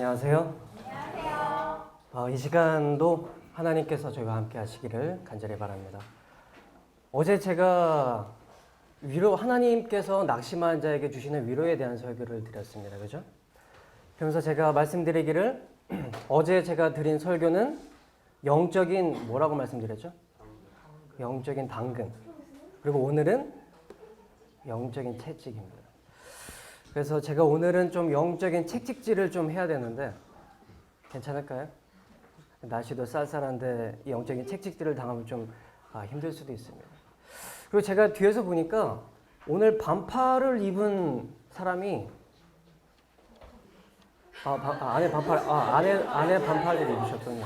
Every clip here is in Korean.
안녕하세요. 이 시간도 하나님께서 저희와 함께 하시기를 간절히 바랍니다. 어제 제가 하나님께서 낙심한 자에게 주시는 위로에 대한 설교를 드렸습니다. 그죠? 그러면서 제가 말씀드리기를 어제 제가 드린 설교는 영적인 뭐라고 말씀드렸죠? 영적인 당근. 그리고 오늘은 영적인 채찍입니다. 그래서 제가 오늘은 좀 영적인 채찍질을 좀 해야 되는데 괜찮을까요? 날씨도 쌀쌀한데 영적인 채찍질을 당하면 좀 힘들 수도 있습니다. 그리고 제가 뒤에서 보니까 오늘 반팔을 입은 사람이 안에 반팔을 입으셨군요.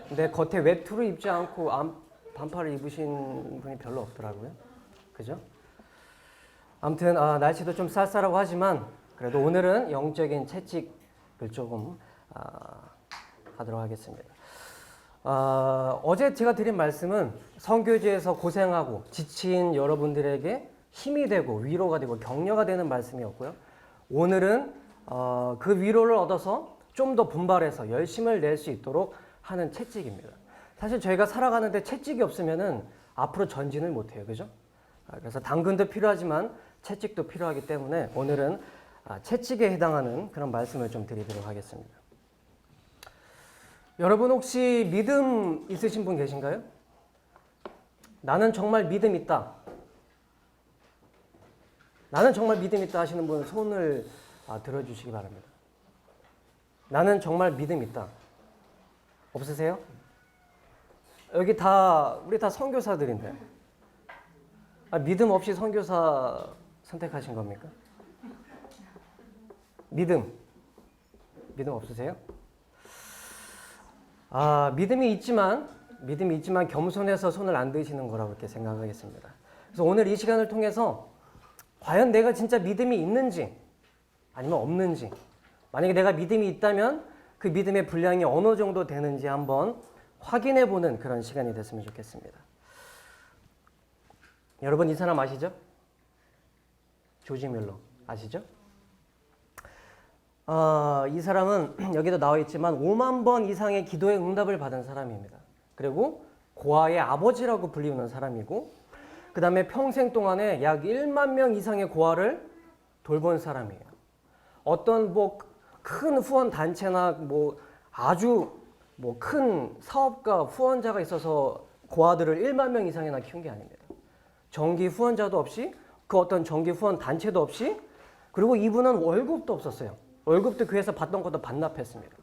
근데 겉에 외투를 입지 않고 반팔을 입으신 분이 별로 없더라고요. 그죠? 아무튼 날씨도 좀 쌀쌀하고 하지만 그래도 오늘은 영적인 채찍을 조금 하도록 하겠습니다. 어제 제가 드린 말씀은 선교지에서 고생하고 지친 여러분들에게 힘이 되고 위로가 되고 격려가 되는 말씀이었고요. 오늘은 그 위로를 얻어서 좀 더 분발해서 열심을 낼 수 있도록 하는 채찍입니다. 사실 저희가 살아가는데 채찍이 없으면은 앞으로 전진을 못해요. 그죠? 그래서 당근도 필요하지만 채찍도 필요하기 때문에 오늘은 채찍에 해당하는 그런 말씀을 좀 드리도록 하겠습니다. 여러분 혹시 믿음 있으신 분 계신가요? 나는 정말 믿음 있다. 나는 정말 믿음 있다 하시는 분 손을 들어주시기 바랍니다. 나는 정말 믿음 있다. 없으세요? 여기 우리 다 선교사들인데. 믿음 없이 선교사 선택하신 겁니까? 믿음 없으세요? 믿음이 있지만 겸손해서 손을 안 드시는 거라고 이렇게 생각하겠습니다. 그래서 오늘 이 시간을 통해서 과연 내가 진짜 믿음이 있는지 아니면 없는지, 만약에 내가 믿음이 있다면 그 믿음의 분량이 어느 정도 되는지 한번 확인해 보는 그런 시간이 됐으면 좋겠습니다. 여러분 이 사람 아시죠? 조지 뮬러 아시죠? 이 사람은 여기도 나와 있지만 5만 번 이상의 기도의 응답을 받은 사람입니다. 그리고 고아의 아버지라고 불리우는 사람이고 그 다음에 평생 동안에 약 1만 명 이상의 고아를 돌본 사람이에요. 어떤 큰 후원 단체나 아주 큰 사업가 후원자가 있어서 고아들을 1만 명 이상이나 키운 게 아닙니다. 정기 후원자도 없이 그 어떤 정기 후원 단체도 없이 그리고 이분은 월급도 없었어요. 월급도 교회에서 받던 것도 반납했습니다.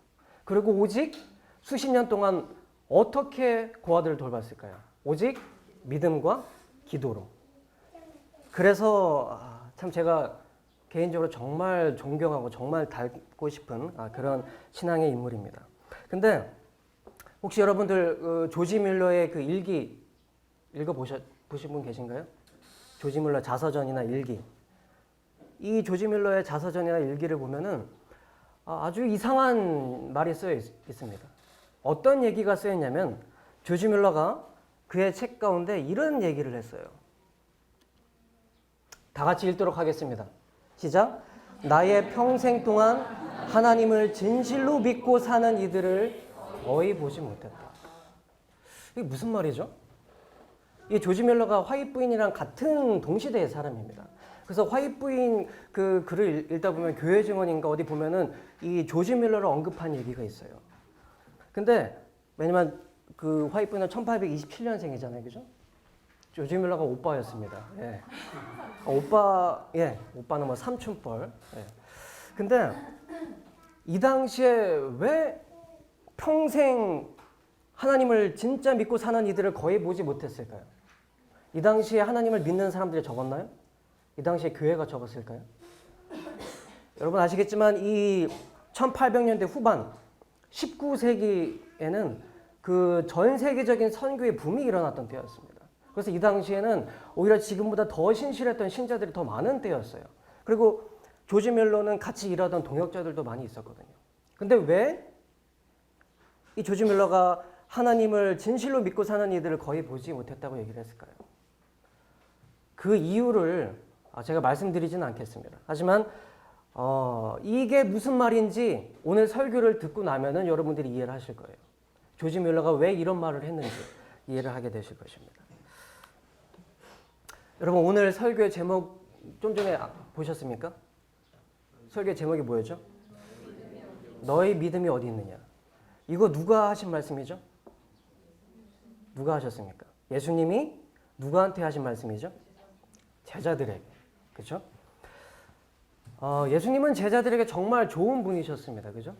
그리고 오직 수십 년 동안 어떻게 고아들을 돌봤을까요? 오직 믿음과 기도로. 그래서 참 제가 개인적으로 정말 존경하고 정말 닮고 싶은 그런 신앙의 인물입니다. 근데 혹시 여러분들 조지 뮬러의 그 일기 읽어보신 분 계신가요? 조지 뮬러 자서전이나 일기. 이 조지 뮬러의 자서전이나 일기를 보면은 아주 이상한 말이 쓰여 있습니다. 어떤 얘기가 쓰여 있냐면 조지 뮬러가 그의 책 가운데 이런 얘기를 했어요. 다 같이 읽도록 하겠습니다. 시작. 나의 평생 동안 하나님을 진실로 믿고 사는 이들을 거의 보지 못했다. 이게 무슨 말이죠? 이 조지 뮬러가 화이트 부인이랑 같은 동시대의 사람입니다. 그래서 화이트 부인 그 글을 읽다 보면 교회 증언인가 어디 보면은 이 조지 뮬러를 언급한 얘기가 있어요. 근데 왜냐면 그 화이트 부인은 1827년생이잖아요. 그죠? 조지 뮬러가 오빠였습니다. 예. 오빠는 삼촌뻘. 예. 근데 이 당시에 왜 평생 하나님을 진짜 믿고 사는 이들을 거의 보지 못했을까요? 이 당시에 하나님을 믿는 사람들이 적었나요? 이 당시에 교회가 적었을까요? 여러분 아시겠지만 이 1800년대 후반 19세기에는 그 전 세계적인 선교의 붐이 일어났던 때였습니다. 그래서 이 당시에는 오히려 지금보다 더 신실했던 신자들이 더 많은 때였어요. 그리고 조지 뮬러는 같이 일하던 동역자들도 많이 있었거든요. 근데 왜 이 조지 뮬러가 하나님을 진실로 믿고 사는 이들을 거의 보지 못했다고 얘기를 했을까요? 그 이유를 제가 말씀드리지는 않겠습니다. 하지만 이게 무슨 말인지 오늘 설교를 듣고 나면은 여러분들이 이해를 하실 거예요. 조지 뮬러가 왜 이런 말을 했는지 이해를 하게 되실 것입니다. 여러분 오늘 설교의 제목 좀 전에 보셨습니까? 설교의 제목이 뭐였죠? 너희 믿음이 어디 있느냐. 이거 누가 하신 말씀이죠? 누가 하셨습니까? 예수님이 누구한테 하신 말씀이죠? 제자들에게. 그렇죠? 예수님은 제자들에게 정말 좋은 분이셨습니다. 그죠?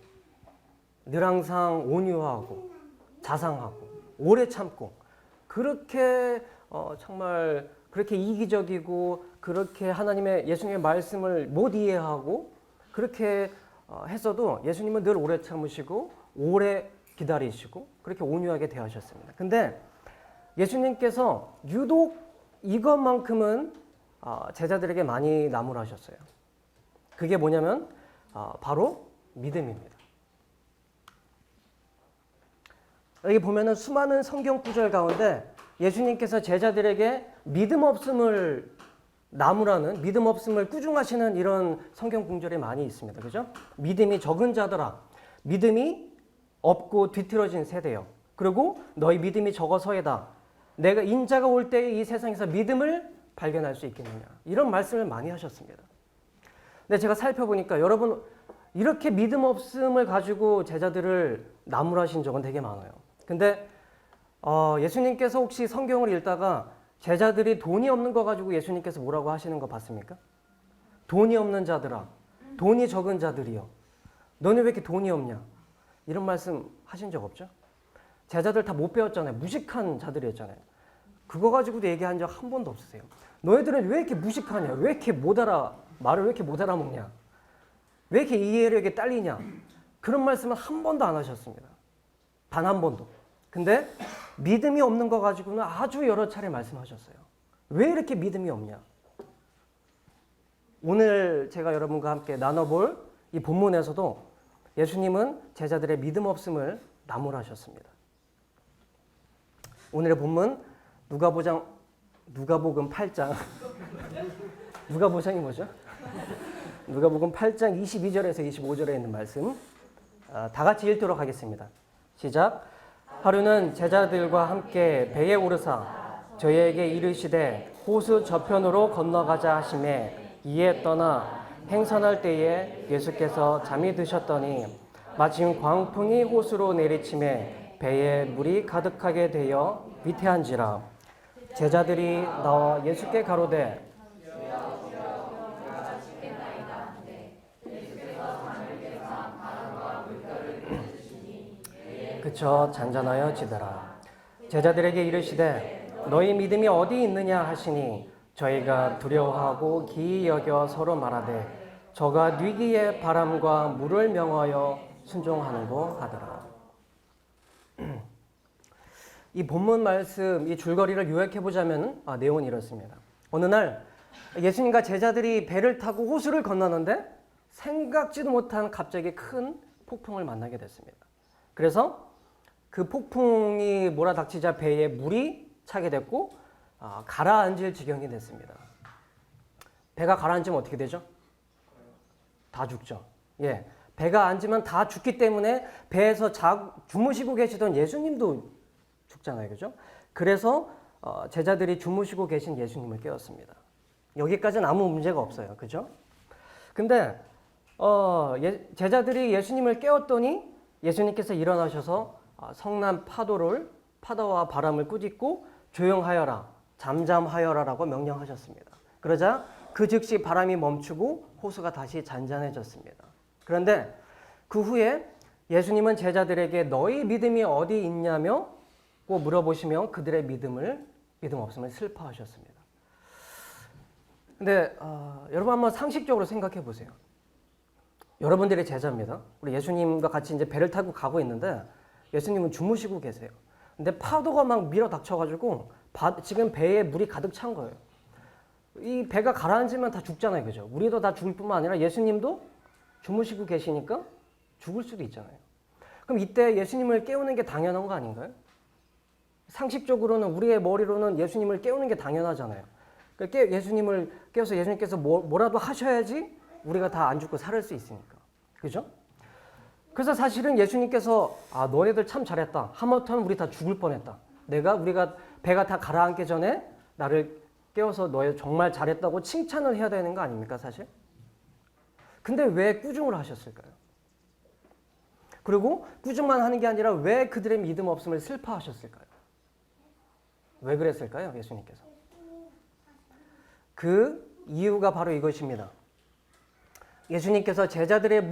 늘 항상 온유하고 자상하고 오래 참고 그렇게 정말 그렇게 이기적이고 그렇게 예수님의 말씀을 못 이해하고 그렇게 했어도 예수님은 늘 오래 참으시고 오래 기다리시고 그렇게 온유하게 대하셨습니다. 근데 예수님께서 유독 이것만큼은 제자들에게 많이 나무라셨어요. 그게 뭐냐면 바로 믿음입니다. 여기 보면은 수많은 성경 구절 가운데 예수님께서 제자들에게 믿음 없음을 나무라는 믿음 없음을 꾸중하시는 이런 성경 구절이 많이 있습니다. 그죠? 믿음이 적은 자들아, 믿음이 없고 뒤틀어진 세대여. 그리고 너희 믿음이 적어서이다. 내가 인자가 올 때에 이 세상에서 믿음을 발견할 수 있겠느냐. 이런 말씀을 많이 하셨습니다. 근데 제가 살펴보니까 여러분 이렇게 믿음 없음을 가지고 제자들을 나무라신 적은 되게 많아요. 근데 예수님께서 혹시 성경을 읽다가 제자들이 돈이 없는 거 가지고 예수님께서 뭐라고 하시는 거 봤습니까? 돈이 없는 자들아, 돈이 적은 자들이여. 너는 왜 이렇게 돈이 없냐? 이런 말씀 하신 적 없죠? 제자들 다 못 배웠잖아요. 무식한 자들이었잖아요. 그거 가지고도 얘기한 적 한 번도 없으세요. 너희들은 왜 이렇게 무식하냐? 왜 이렇게 말을 왜 이렇게 못 알아먹냐? 왜 이렇게 이해력이 딸리냐? 그런 말씀은 한 번도 안 하셨습니다. 단 한 번도. 근데 믿음이 없는 거 가지고는 아주 여러 차례 말씀하셨어요. 왜 이렇게 믿음이 없냐? 오늘 제가 여러분과 함께 나눠볼 이 본문에서도 예수님은 제자들의 믿음 없음을 나무라셨습니다. 오늘의 본문 누가복음 8장 누가복음이 뭐죠? 누가복음 8장 22절에서 25절에 있는 말씀 다 같이 읽도록 하겠습니다. 시작. 하루는 제자들과 함께 배에 오르사 저희에게 이르시되 호수 저편으로 건너가자 하시매 이에 떠나 행선할 때에 예수께서 잠이 드셨더니 마침 광풍이 호수로 내리침에 배에 물이 가득하게 되어 위태한지라. 제자들이 나와 예수께 가로되 그쳐 잔잔하여 지더라. 제자들에게 이르시되 너희 믿음이 어디 있느냐 하시니 저희가 두려워하고 기이 여겨 서로 말하되 저가 뉘기에 바람과 물을 명하여 순종하는고 하더라. 이 본문 말씀, 이 줄거리를 요약해 보자면 내용은 이렇습니다. 어느 날 예수님과 제자들이 배를 타고 호수를 건너는데 생각지도 못한 갑자기 큰 폭풍을 만나게 됐습니다. 그래서 그 폭풍이 몰아닥치자 배에 물이 차게 됐고 가라앉을 지경이 됐습니다. 배가 가라앉으면 어떻게 되죠? 다 죽죠. 예, 배가 앉으면 다 죽기 때문에 배에서 주무시고 계시던 예수님도 죽잖아요. 그죠? 그래서 제자들이 주무시고 계신 예수님을 깨웠습니다. 여기까지는 아무 문제가 없어요. 그죠? 근데 제자들이 예수님을 깨웠더니 예수님께서 일어나셔서 성난 파도와 바람을 꾸짖고 조용하여라, 잠잠하여라라고 명령하셨습니다. 그러자 그 즉시 바람이 멈추고 호수가 다시 잔잔해졌습니다. 그런데 그 후에 예수님은 제자들에게 너희 믿음이 어디 있냐며 꼭 물어보시며 그들의 믿음 없음을 슬퍼하셨습니다. 근데 여러분 한번 상식적으로 생각해 보세요. 여러분들의 제자입니다. 우리 예수님과 같이 이제 배를 타고 가고 있는데 예수님은 주무시고 계세요. 근데 파도가 막 밀어 닥쳐가지고 지금 배에 물이 가득 찬 거예요. 이 배가 가라앉으면 다 죽잖아요. 그죠? 우리도 다 죽을 뿐만 아니라 예수님도 주무시고 계시니까 죽을 수도 있잖아요. 그럼 이때 예수님을 깨우는 게 당연한 거 아닌가요? 상식적으로는 우리의 머리로는 예수님을 깨우는 게 당연하잖아요. 예수님을 깨워서 예수님께서 뭐라도 하셔야지 우리가 다 안 죽고 살을 수 있으니까. 그죠? 그래서 사실은 예수님께서 너네들 참 잘했다. 하마터면 우리 다 죽을 뻔했다. 우리가 배가 다 가라앉기 전에 나를 깨워서 너희 정말 잘했다고 칭찬을 해야 되는 거 아닙니까, 사실? 근데 왜 꾸중을 하셨을까요? 그리고 꾸중만 하는 게 아니라 왜 그들의 믿음 없음을 슬퍼하셨을까요? 왜 그랬을까요, 예수님께서? 그 이유가 바로 이것입니다. 예수님께서 제자들의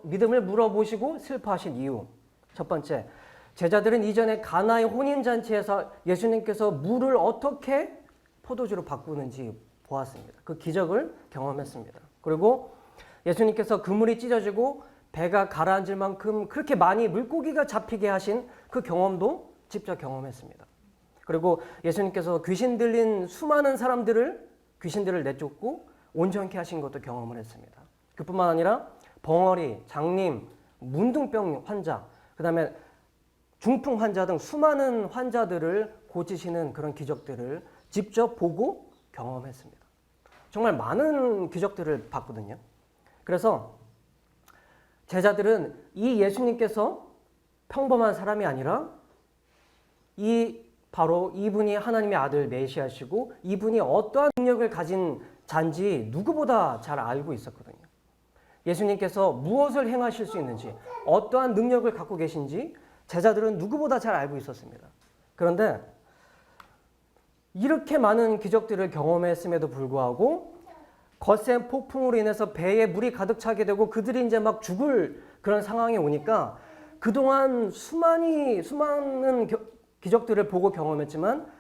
믿음을 물어보시고 슬퍼하신 이유. 첫 번째, 제자들은 이전에 가나의 혼인잔치에서 예수님께서 물을 어떻게 포도주로 바꾸는지 보았습니다. 그 기적을 경험했습니다. 그리고 예수님께서 그물이 찢어지고 배가 가라앉을 만큼 그렇게 많이 물고기가 잡히게 하신 그 경험도 직접 경험했습니다. 그리고 예수님께서 귀신 들린 수많은 귀신들을 내쫓고 온전케 하신 것도 경험을 했습니다. 그뿐만 아니라 벙어리, 장님, 문둥병 환자, 그 다음에 중풍 환자 등 수많은 환자들을 고치시는 그런 기적들을 직접 보고 경험했습니다. 정말 많은 기적들을 봤거든요. 그래서 제자들은 이 예수님께서 평범한 사람이 아니라 바로 이분이 하나님의 아들 메시아시고 이분이 어떠한 능력을 가진 자인지 누구보다 잘 알고 있었거든요. 예수님께서 무엇을 행하실 수 있는지, 어떠한 능력을 갖고 계신지 제자들은 누구보다 잘 알고 있었습니다. 그런데 이렇게 많은 기적들을 경험했음에도 불구하고 거센 폭풍으로 인해서 배에 물이 가득 차게 되고 그들이 이제 막 죽을 그런 상황에 오니까 그동안 수많은 기적들을 보고 경험했지만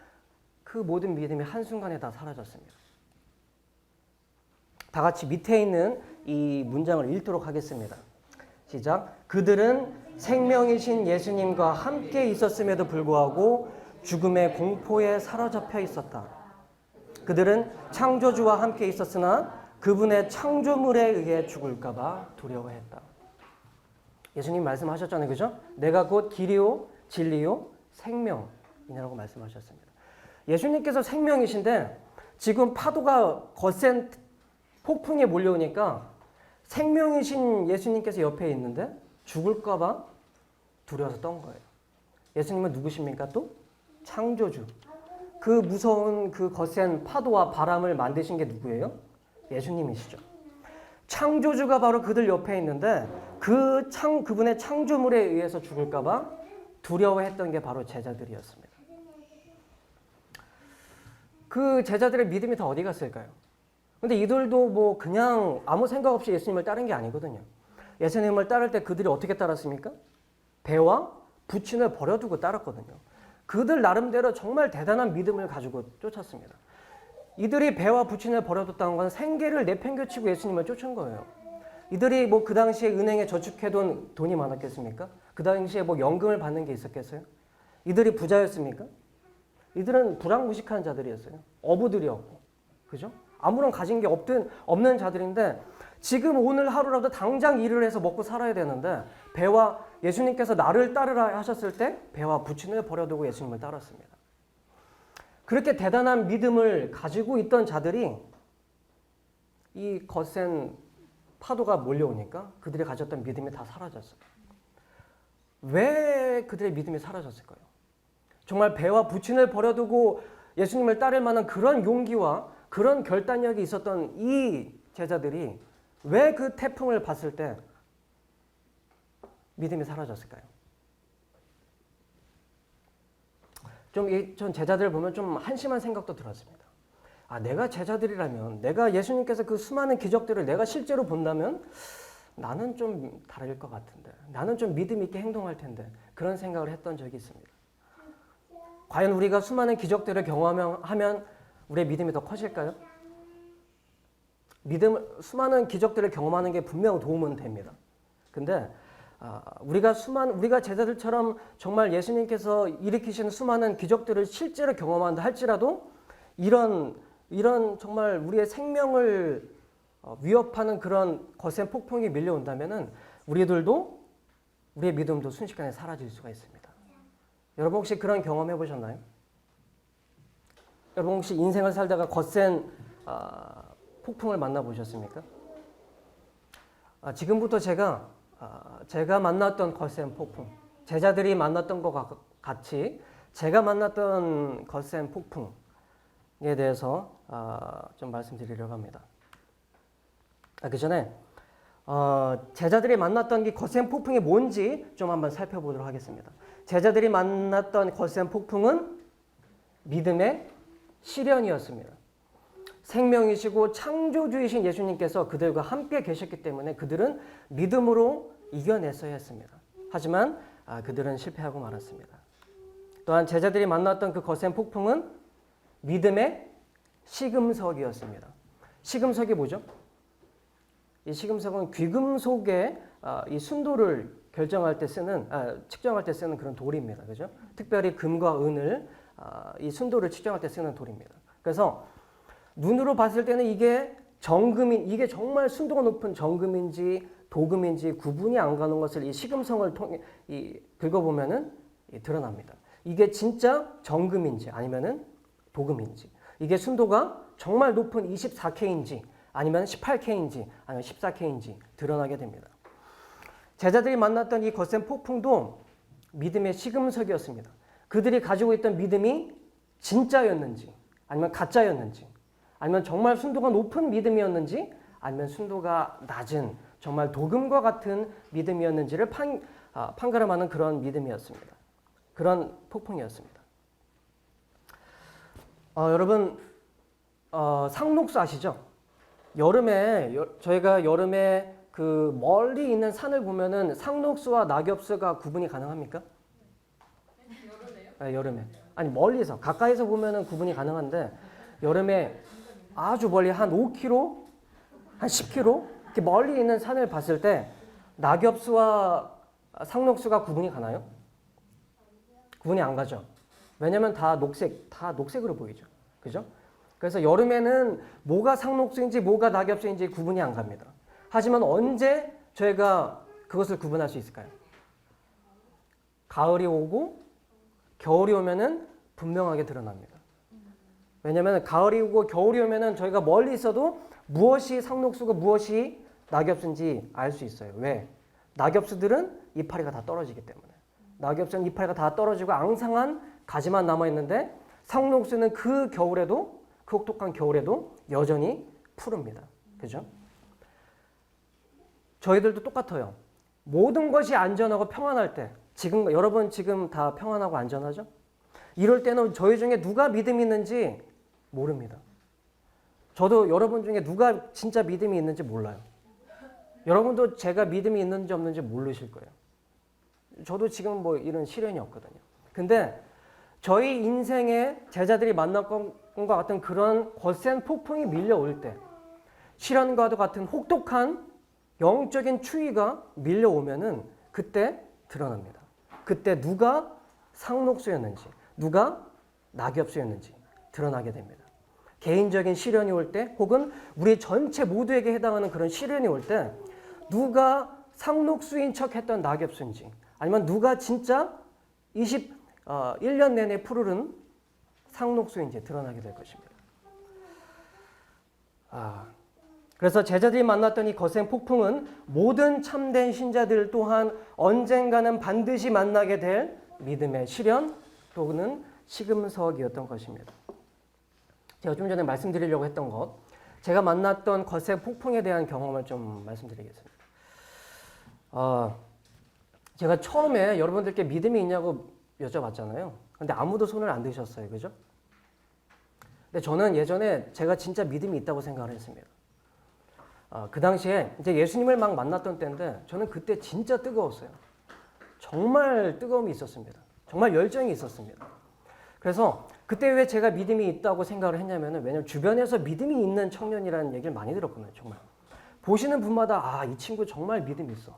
그 모든 믿음이 한순간에 다 사라졌습니다. 다 같이 밑에 있는 이 문장을 읽도록 하겠습니다. 시작. 그들은 생명이신 예수님과 함께 있었음에도 불구하고 죽음의 공포에 사로잡혀 있었다. 그들은 창조주와 함께 있었으나 그분의 창조물에 의해 죽을까 봐 두려워했다. 예수님 말씀하셨잖아요. 그죠? 내가 곧 길이요 진리요 생명이라고 말씀하셨습니다. 예수님께서 생명이신데 지금 파도가 거센 폭풍에 몰려오니까 생명이신 예수님께서 옆에 있는데 죽을까 봐 두려워서 떤 거예요. 예수님은 누구십니까? 또 창조주. 그 무서운 그 거센 파도와 바람을 만드신 게 누구예요? 예수님이시죠. 창조주가 바로 그들 옆에 있는데 그분의 창조물에 의해서 죽을까 봐 두려워했던 게 바로 제자들이었습니다. 그 제자들의 믿음이 다 어디 갔을까요? 근데 이들도 뭐 그냥 아무 생각 없이 예수님을 따른 게 아니거든요. 예수님을 따를 때 그들이 어떻게 따랐습니까? 배와 부친을 버려두고 따랐거든요. 그들 나름대로 정말 대단한 믿음을 가지고 쫓았습니다. 이들이 배와 부친을 버려뒀다는 건 생계를 내팽개치고 예수님을 쫓은 거예요. 이들이 뭐 그 당시에 은행에 저축해둔 돈이 많았겠습니까? 그 당시에 뭐 연금을 받는 게 있었겠어요? 이들이 부자였습니까? 이들은 불황무식한 자들이었어요. 어부들이었고, 그죠? 아무런 가진 게 없는 자들인데 지금 오늘 하루라도 당장 일을 해서 먹고 살아야 되는데 예수님께서 나를 따르라 하셨을 때 배와 부친을 버려두고 예수님을 따랐습니다. 그렇게 대단한 믿음을 가지고 있던 자들이 이 거센 파도가 몰려오니까 그들이 가졌던 믿음이 다 사라졌어요. 왜 그들의 믿음이 사라졌을까요? 정말 배와 부친을 버려두고 예수님을 따를 만한 그런 용기와 그런 결단력이 있었던 이 제자들이 왜 그 태풍을 봤을 때 믿음이 사라졌을까요? 전 제자들을 보면 좀 한심한 생각도 들었습니다. 내가 제자들이라면, 내가 예수님께서 그 수많은 기적들을 내가 실제로 본다면 나는 좀 다를 것 같은데, 나는 좀 믿음 있게 행동할 텐데, 그런 생각을 했던 적이 있습니다. 과연 우리가 수많은 기적들을 경험하면 우리의 믿음이 더 커질까요? 수많은 기적들을 경험하는 게 분명 도움은 됩니다. 근데 우리가 제자들처럼 정말 예수님께서 일으키신 수많은 기적들을 실제로 경험한다 할지라도 이런 정말 우리의 생명을 위협하는 그런 거센 폭풍이 밀려온다면은 우리의 믿음도 순식간에 사라질 수가 있습니다. 여러분 혹시 그런 경험 해보셨나요? 여러분 혹시 인생을 살다가 거센 폭풍을 만나보셨습니까? 지금부터 제가 만났던 거센 폭풍, 제자들이 만났던 것과 같이 제가 만났던 거센 폭풍에 대해서 좀 말씀드리려고 합니다. 그 전에 제자들이 만났던 이 거센 폭풍이 뭔지 좀 한번 살펴보도록 하겠습니다. 제자들이 만났던 거센 폭풍은 믿음의 시련이었습니다. 생명이시고 창조주이신 예수님께서 그들과 함께 계셨기 때문에 그들은 믿음으로 이겨냈어야 했습니다. 하지만 그들은 실패하고 말았습니다. 또한 제자들이 만났던 그 거센 폭풍은 믿음의 시금석이었습니다. 시금석이 뭐죠? 이 시금석은 귀금속의 이 순도를 측정할 때 쓰는 그런 돌입니다. 그죠? 특별히 금과 은을 이 순도를 측정할 때 쓰는 돌입니다. 그래서 눈으로 봤을 때는 이게 정말 순도가 높은 정금인지 도금인지 구분이 안 가는 것을 이 시금석을 통해 긁어보면은 드러납니다. 이게 진짜 정금인지 아니면은 도금인지, 이게 순도가 정말 높은 24K인지 아니면 18K인지 아니면 14K인지 드러나게 됩니다. 제자들이 만났던 이 거센 폭풍도 믿음의 시금석이었습니다. 그들이 가지고 있던 믿음이 진짜였는지 아니면 가짜였는지, 아니면 정말 순도가 높은 믿음이었는지 아니면 순도가 낮은 정말 도금과 같은 믿음이었는지를 판가름하는 그런 믿음이었습니다. 그런 폭풍이었습니다. 여러분 상록수 아시죠? 저희가 여름에 그 멀리 있는 산을 보면은 상록수와 낙엽수가 구분이 가능합니까? 여름에요? 네, 여름에. 아니 멀리서 가까이서 보면은 구분이 가능한데 여름에 아주 멀리 한 5km, 한 10km 이렇게 멀리 있는 산을 봤을 때 낙엽수와 상록수가 구분이 가나요? 구분이 안 가죠. 왜냐면 다 녹색으로 보이죠. 그죠? 그래서 여름에는 뭐가 상록수인지 뭐가 낙엽수인지 구분이 안 갑니다. 하지만 언제 저희가 그것을 구분할 수 있을까요? 가을이 오고 겨울이 오면은 분명하게 드러납니다. 왜냐하면 가을이 오고 겨울이 오면은 저희가 멀리 있어도 무엇이 상록수고 무엇이 낙엽수인지 알 수 있어요. 왜? 낙엽수들은 이파리가 다 떨어지기 때문에. 낙엽수는 이파리가 다 떨어지고 앙상한 가지만 남아있는데 상록수는 그 혹독한 겨울에도 여전히 푸릅니다. 그죠? 저희들도 똑같아요. 모든 것이 안전하고 평안할 때, 여러분 지금 다 평안하고 안전하죠? 이럴 때는 저희 중에 누가 믿음이 있는지 모릅니다. 저도 여러분 중에 누가 진짜 믿음이 있는지 몰라요. 여러분도 제가 믿음이 있는지 없는지 모르실 거예요. 저도 지금 뭐 이런 시련이 없거든요. 근데 저희 인생에 제자들이 만난 것과 같은 그런 거센 폭풍이 밀려올 때, 시련과도 같은 혹독한 영적인 추위가 밀려오면은 그때 드러납니다. 그때 누가 상록수였는지, 누가 낙엽수였는지 드러나게 됩니다. 개인적인 시련이 올 때, 혹은 우리 전체 모두에게 해당하는 그런 시련이 올 때, 누가 상록수인 척 했던 낙엽수인지, 아니면 누가 진짜 1년 내내 푸르른 상록수인지 드러나게 될 것입니다. 그래서 제자들이 만났던 이 거센 폭풍은 모든 참된 신자들 또한 언젠가는 반드시 만나게 될 믿음의 시련 또는 시금석이었던 것입니다. 제가 좀 전에 말씀드리려고 했던 것, 제가 만났던 거센 폭풍에 대한 경험을 좀 말씀드리겠습니다. 제가 처음에 여러분들께 믿음이 있냐고 여쭤봤잖아요. 근데 아무도 손을 안 드셨어요. 그죠? 근데 저는 예전에 제가 진짜 믿음이 있다고 생각을 했습니다. 그 당시에 이제 예수님을 막 만났던 때인데 저는 그때 진짜 뜨거웠어요. 정말 뜨거움이 있었습니다. 정말 열정이 있었습니다. 그래서 그때 왜 제가 믿음이 있다고 생각을 했냐면은, 왜냐면 주변에서 믿음이 있는 청년이라는 얘기를 많이 들었거든요. 정말 보시는 분마다 이 친구 정말 믿음이 있어.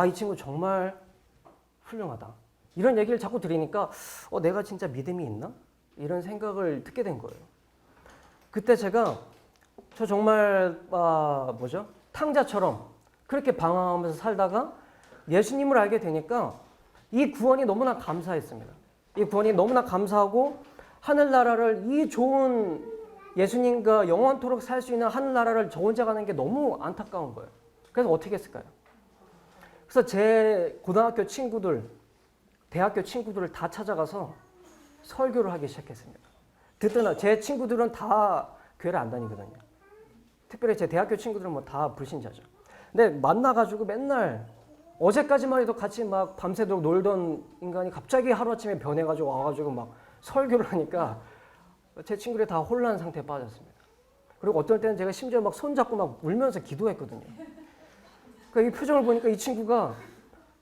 이 친구 정말 훌륭하다. 이런 얘기를 자꾸 들으니까 내가 진짜 믿음이 있나? 이런 생각을 듣게 된 거예요. 그때 제가 저 정말 탕자처럼 그렇게 방황하면서 살다가 예수님을 알게 되니까 이 구원이 너무나 감사했습니다. 이 구원이 너무나 감사하고 하늘나라를, 이 좋은 예수님과 영원토록 살 수 있는 하늘나라를 저 혼자 가는 게 너무 안타까운 거예요. 그래서 어떻게 했을까요? 그래서 제 고등학교 친구들, 대학교 친구들을 다 찾아가서 설교를 하기 시작했습니다. 듣던 제 친구들은 다 교회를 안 다니거든요. 특별히 제 대학교 친구들은 뭐 다 불신자죠. 근데 만나가지고 맨날 어제까지만 해도 같이 막 밤새도록 놀던 인간이 갑자기 하루아침에 변해가지고 와가지고 막 설교를 하니까 제 친구들이 다 혼란 상태에 빠졌습니다. 그리고 어떨 때는 제가 심지어 막 손잡고 막 울면서 기도했거든요. 그러니까 이 표정을 보니까 이 친구가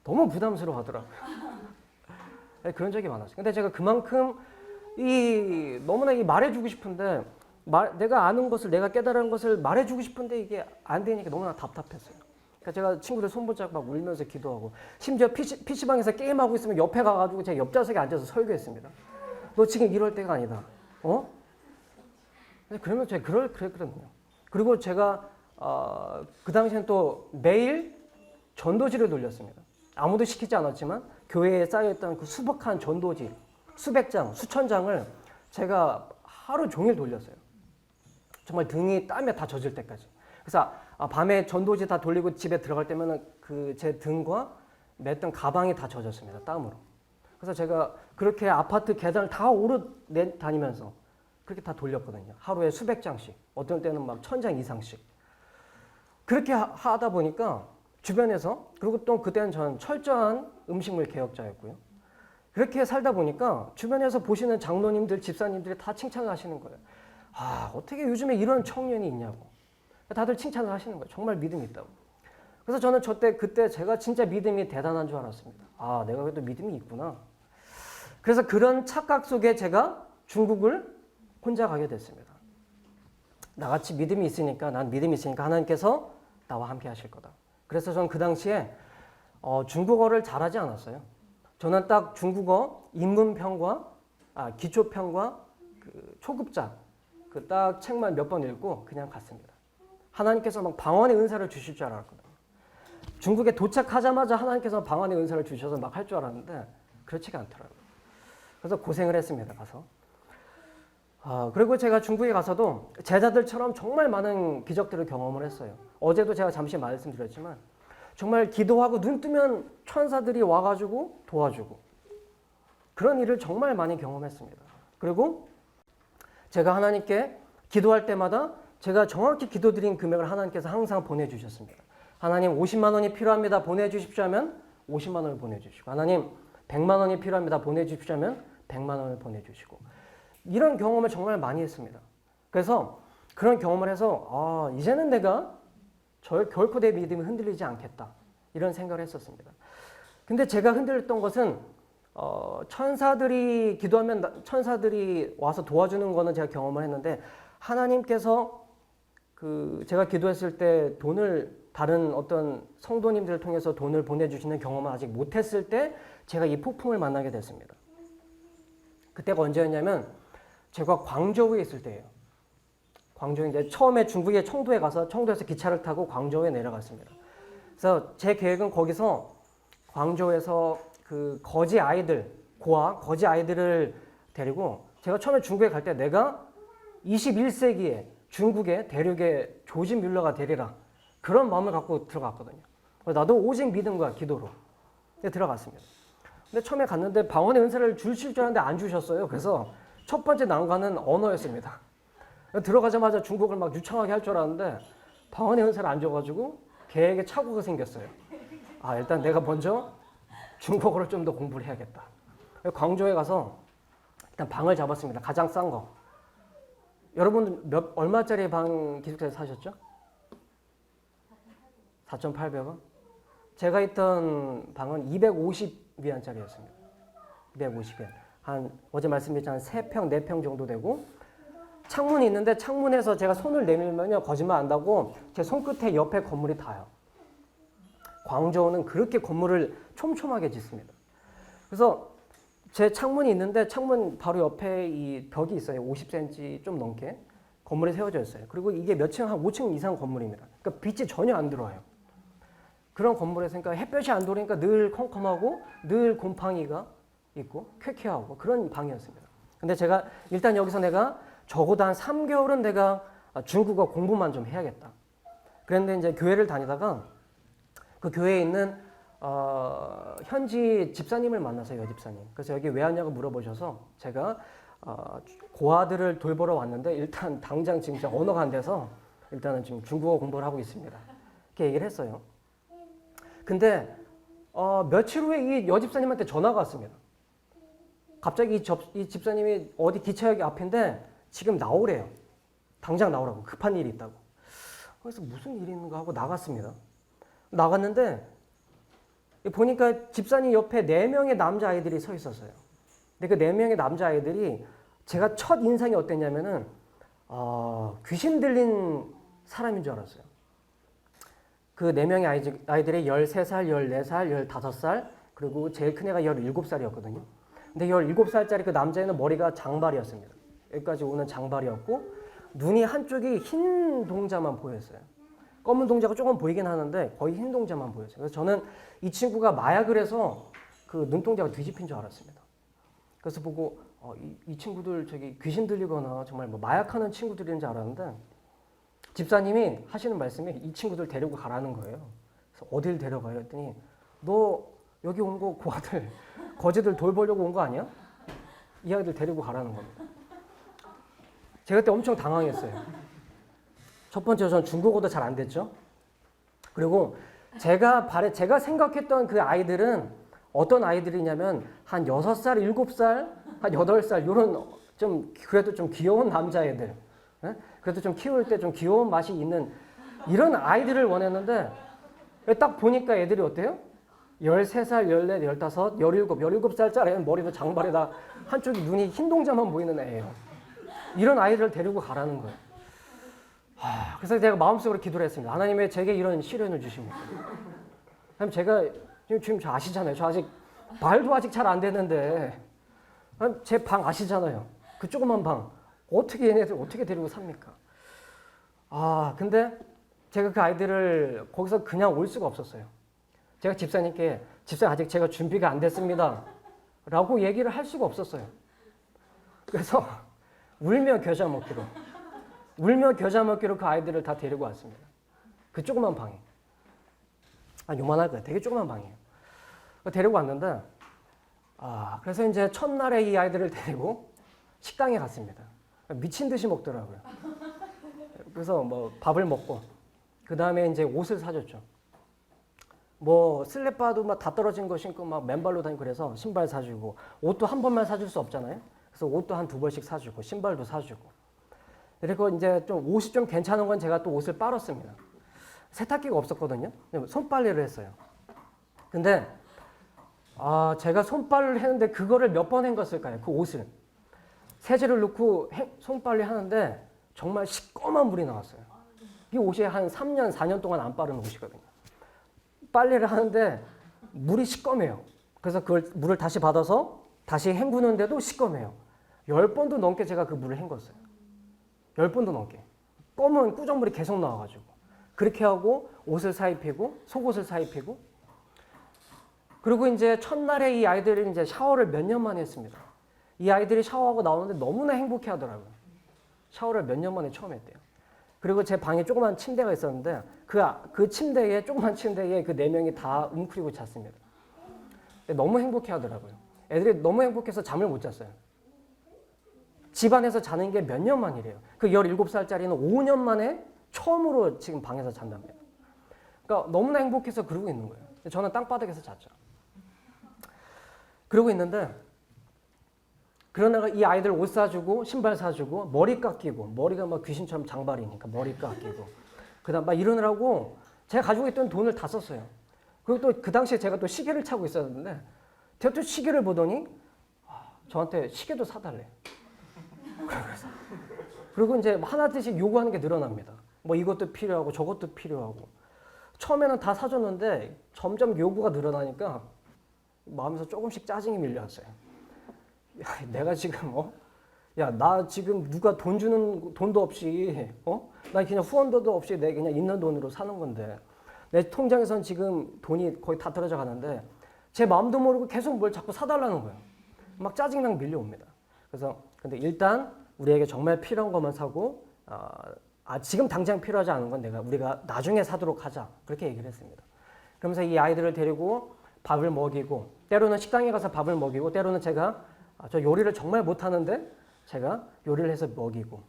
너무 부담스러워 하더라고요. 그런 적이 많았어요. 근데 제가 그만큼 너무나 말해주고 싶은데 내가 아는 것을, 내가 깨달은 것을 말해주고 싶은데 이게 안 되니까 너무나 답답했어요. 그러니까 제가 친구들 손 붙잡고 막 울면서 기도하고, 심지어 PC방에서 게임하고 있으면 옆에 가가지고 제 옆좌석에 앉아서 설교했습니다. 너 지금 이럴 때가 아니다. 그러면 제가 그랬거든요. 그리고 제가 그 당시엔 또 매일 전도지를 돌렸습니다. 아무도 시키지 않았지만 교회에 쌓여있던 그 수북한 전도지, 수백 장, 수천 장을 제가 하루 종일 돌렸어요. 정말 등이 땀에 다 젖을 때까지. 그래서 밤에 전도지 다 돌리고 집에 들어갈 때면 그 제 등과 맸던 가방이 다 젖었습니다. 땀으로. 그래서 제가 그렇게 아파트 계단을 다 다니면서 그렇게 다 돌렸거든요. 하루에 수백 장씩, 어떤 때는 막 1000장 이상씩. 그렇게 하다 보니까 주변에서, 그리고 또 그때는 전 철저한 음식물 개혁자였고요. 그렇게 살다 보니까 주변에서 보시는 장로님들, 집사님들이 다 칭찬을 하시는 거예요. 어떻게 요즘에 이런 청년이 있냐고. 다들 칭찬을 하시는 거예요. 정말 믿음이 있다고. 그래서 저는 그때 제가 진짜 믿음이 대단한 줄 알았습니다. 내가 그래도 믿음이 있구나. 그래서 그런 착각 속에 제가 중국을 혼자 가게 됐습니다. 나같이 믿음이 있으니까, 난 믿음이 있으니까 하나님께서 나와 함께 하실 거다. 그래서 저는 그 당시에 중국어를 잘하지 않았어요. 저는 딱 중국어 입문편과 기초편과 그 초급자 그 딱 책만 몇 번 읽고 그냥 갔습니다. 하나님께서 막 방언의 은사를 주실 줄 알았거든요. 중국에 도착하자마자 하나님께서 방언의 은사를 주셔서 막 할 줄 알았는데 그렇지가 않더라고요. 그래서 고생을 했습니다. 가서. 그리고 제가 중국에 가서도 제자들처럼 정말 많은 기적들을 경험을 했어요. 어제도 제가 잠시 말씀드렸지만 정말 기도하고 눈 뜨면 천사들이 와가지고 도와주고 그런 일을 정말 많이 경험했습니다. 그리고 제가 하나님께 기도할 때마다 제가 정확히 기도드린 금액을 하나님께서 항상 보내주셨습니다. 하나님 50만 원이 필요합니다. 보내주십시오 하면 50만 원을 보내주시고, 하나님 100만 원이 필요합니다. 보내주십시오 하면 100만 원을 보내주시고, 이런 경험을 정말 많이 했습니다. 그래서 그런 경험을 해서 이제는 내가 결코 내 믿음이 흔들리지 않겠다, 이런 생각을 했었습니다. 근데 제가 흔들렸던 것은 천사들이 기도하면 천사들이 와서 도와주는 거는 제가 경험을 했는데, 하나님께서 제가 기도했을 때 다른 어떤 성도님들을 통해서 돈을 보내주시는 경험을 아직 못했을 때 제가 이 폭풍을 만나게 됐습니다. 그때가 언제였냐면 제가 광저우에 있을 때예요. 광저우, 이제 처음에 중국의 청도에 가서 청도에서 기차를 타고 광저우에 내려갔습니다. 그래서 제 계획은 거기서 광저우에서 그 거지 아이들을 데리고, 제가 처음에 중국에 갈 때 내가 21세기에 중국의 대륙의 조지 뮬러가 되리라, 그런 마음을 갖고 들어갔거든요. 나도 오직 믿음과 기도로 들어갔습니다. 근데 처음에 갔는데 방언의 은사를 주실 줄 알았는데 안 주셨어요. 그래서 첫 번째 난관은 언어였습니다. 들어가자마자 중국을 막 유창하게 할 줄 알았는데 방언의 은사를 안 줘가지고 계획에 착오가 생겼어요. 일단 내가 먼저 중국어를 좀 더 공부를 해야겠다. 광저우에 가서 일단 방을 잡았습니다. 가장 싼 거. 여러분 얼마짜리 방 기숙사에서 사셨죠? 4,800원? 제가 있던 방은 250위안짜리였습니다. 250위안. 어제 말씀드렸지만 3평, 4평 정도 되고, 창문이 있는데 창문에서 제가 손을 내밀면요, 거짓말 안 하고 제 손끝에 옆에 건물이 닿아요. 광저우는 그렇게 건물을 촘촘하게 짓습니다. 그래서 제 창문이 있는데 창문 바로 옆에 이 벽이 있어요. 50cm 좀 넘게 건물이 세워져 있어요. 그리고 이게 몇 층, 한 5층 이상 건물입니다. 그러니까 빛이 전혀 안 들어와요. 그런 건물에서, 그러니까 햇볕이 안 들어오니까 늘 컴컴하고 늘 곰팡이가 있고 쾌쾌하고 그런 방이었습니다. 근데 제가 일단 여기서 내가 적어도 한 3개월은 내가 중국어 공부만 좀 해야겠다. 그런데 이제 교회를 다니다가 그 교회에 있는 현지 집사님을 만나서 여집사님. 그래서 여기 왜 왔냐고 물어보셔서 제가 고아들을 돌보러 왔는데 일단 당장 지금 언어가 안 돼서 일단은 지금 중국어 공부를 하고 있습니다. 이렇게 얘기를 했어요. 근데 며칠 후에 이 여집사님한테 전화가 왔습니다. 갑자기 이 집사님이 어디 기차역 앞인데 지금 나오래요. 당장 나오라고. 급한 일이 있다고. 그래서 무슨 일이 있는가 하고 나갔습니다. 나갔는데 보니까 집사님 옆에 4명의 남자아이들이 서 있었어요. 근데 그 4명의 남자아이들이 제가 첫 인상이 어땠냐면은 귀신 들린 사람인 줄 알았어요. 그 4명의 아이들이 13살, 14살, 15살 그리고 제일 큰 애가 17살이었거든요. 근데 17살짜리 그 남자애는 머리가 장발이었습니다. 여기까지 오는 장발이었고 눈이 한쪽이 흰 동자만 보였어요. 검은 동자가 조금 보이긴 하는데 거의 흰 동자만 보였어요. 그래서 저는 이 친구가 마약을 해서 그 눈동자가 뒤집힌 줄 알았습니다. 그래서 보고 이 친구들 저기 귀신 들리거나 정말 뭐 마약하는 친구들인 줄 알았는데 집사님이 하시는 말씀이 이 친구들 데리고 가라는 거예요. 그래서 어딜 데려가요? 했더니 너 여기 온 거 고아들 거지들 돌보려고 온 거 아니야? 이 아이들 데리고 가라는 겁니다. 제가 그때 엄청 당황했어요. 첫 번째로 저는 중국어도 잘 안 됐죠. 그리고 제가 생각했던 그 아이들은 어떤 아이들이냐면 한 6살, 7살, 한 8살 이런 좀 그래도 좀 귀여운 남자애들. 그래도 좀 키울 때 좀 귀여운 맛이 있는 이런 아이들을 원했는데 딱 보니까 애들이 어때요? 13살, 14, 15, 17살짜리 애는 머리도 장발에다 한쪽이 눈이 흰 동자만 보이는 애예요. 이런 아이들을 데리고 가라는 거예요. 그래서 제가 마음속으로 기도를 했습니다. 하나님 왜 제게 이런 시련을 주십니까? 그럼 제가 지금 저 아시잖아요. 저 아직 말도 아직 잘 안 되는데 제 방 아시잖아요. 그 조그만 방. 어떻게 얘네들 어떻게 데리고 삽니까? 근데 제가 그 아이들을 거기서 그냥 올 수가 없었어요. 제가 집사님께 집사님 아직 제가 준비가 안 됐습니다. 라고 얘기를 할 수가 없었어요. 그래서 울며 겨자 먹기로 그 아이들을 다 데리고 왔습니다. 그 조그만 방에. 요만할 거예요. 되게 조그만 방이에요. 데리고 왔는데 그래서 이제 첫날에 이 아이들을 데리고 식당에 갔습니다. 미친 듯이 먹더라고요. 그래서 뭐 밥을 먹고 그 다음에 이제 옷을 사줬죠. 뭐 슬리퍼도 막 다 떨어진 거 신고 막 맨발로 다니고 그래서 신발 사주고 옷도 한 번만 사줄 수 없잖아요. 그래서 옷도 한 2벌씩 사주고 신발도 사주고. 그리고 이제 좀 옷이 좀 괜찮은 건 제가 또 옷을 빨았습니다. 세탁기가 없었거든요. 손빨래를 했어요. 근데 제가 손빨래를 했는데 그거를 몇 번 헹궜을까요? 그 옷을. 세제를 넣고 손빨래 하는데 정말 시꺼먼 물이 나왔어요. 이 옷이 한 3년, 4년 동안 안 빠른 옷이거든요. 빨래를 하는데 물이 시꺼매요. 그래서 그걸 물을 다시 받아서 다시 헹구는데도 시꺼매요. 10번도 넘게 제가 그 물을 헹궜어요. 10번도 넘게. 검은 꾸정물이 계속 나와가지고. 그렇게 하고 옷을 사입히고 속옷을 사입히고 그리고 이제 첫날에 이 아이들이 이제 샤워를 몇 년 만에 했습니다. 이 아이들이 샤워하고 나오는데 너무나 행복해 하더라고요. 샤워를 몇 년 만에 처음 했대요. 그리고 제 방에 조그만 침대가 있었는데 그 침대에 조그만 침대에 그 4명이 다 웅크리고 잤습니다. 너무 행복해 하더라고요. 애들이 너무 행복해서 잠을 못 잤어요. 집안에서 자는 게 몇 년 만이래요. 그 17살짜리는 5년 만에 처음으로 지금 방에서 잔답니다. 그러니까 너무나 행복해서 그러고 있는 거예요. 저는 땅바닥에서 잤죠. 그러고 있는데 그러다가 이 아이들 옷 사주고 신발 사주고 머리 깎이고 머리가 막 귀신처럼 장발이니까 머리 깎이고 그다음 막 이러느라고 제가 가지고 있던 돈을 다 썼어요. 그리고 또 그 당시에 제가 또 시계를 차고 있었는데 제가 또 시계를 보더니 저한테 시계도 사달래. 그리고 이제 하나씩 요구하는 게 늘어납니다. 뭐 이것도 필요하고 저것도 필요하고 처음에는 다 사줬는데 점점 요구가 늘어나니까 마음에서 조금씩 짜증이 밀려왔어요. 야, 내가 지금 나 지금 누가 돈 주는 돈도 없이 나 그냥 후원도 없이 내 그냥 있는 돈으로 사는 건데 내 통장에선 지금 돈이 거의 다 떨어져 가는데 제 마음도 모르고 계속 뭘 자꾸 사달라는 거예요. 막 짜증나게 밀려옵니다. 그래서 근데 일단 우리에게 정말 필요한 것만 사고 지금 당장 필요하지 않은 건 우리가 나중에 사도록 하자 그렇게 얘기를 했습니다. 그러면서 이 아이들을 데리고 밥을 먹이고, 때로는 식당에 가서 밥을 먹이고, 때로는 제가 저 요리를 정말 못하는데 제가 요리를 해서 먹이고,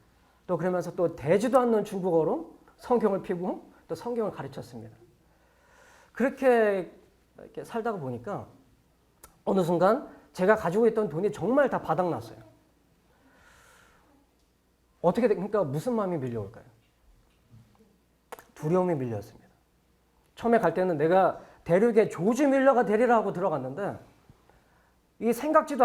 또 그러면서 또 되지도 않는 중국어로 성경을 피고 또 성경을 가르쳤습니다. 그렇게 이렇게 살다가 보니까 어느 순간 제가 가지고 있던 돈이 정말 다 바닥났어요. 어떻게 그러니까 무슨 마음이 밀려올까요? 두려움이 밀려왔습니다. 처음에 갈 때는 내가 대륙의 조지 밀러가 되리라 하고 들어갔는데, 이 생각지도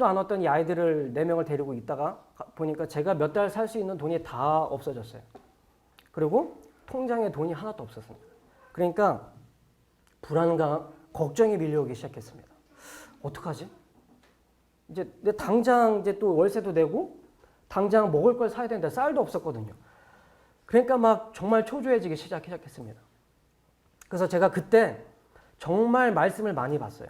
않았던 이 아이들을 4명을 데리고 있다가 보니까 제가 몇 달 살 수 있는 돈이 다 없어졌어요. 그리고 통장에 돈이 하나도 없었습니다. 그러니까 불안감, 걱정이 밀려오기 시작했습니다. 어떡하지? 이제 당장 이제 또 월세도 내고 당장 먹을 걸 사야 되는데 쌀도 없었거든요. 그러니까 막 정말 초조해지기 시작했습니다. 그래서 제가 그때 정말 말씀을 많이 봤어요.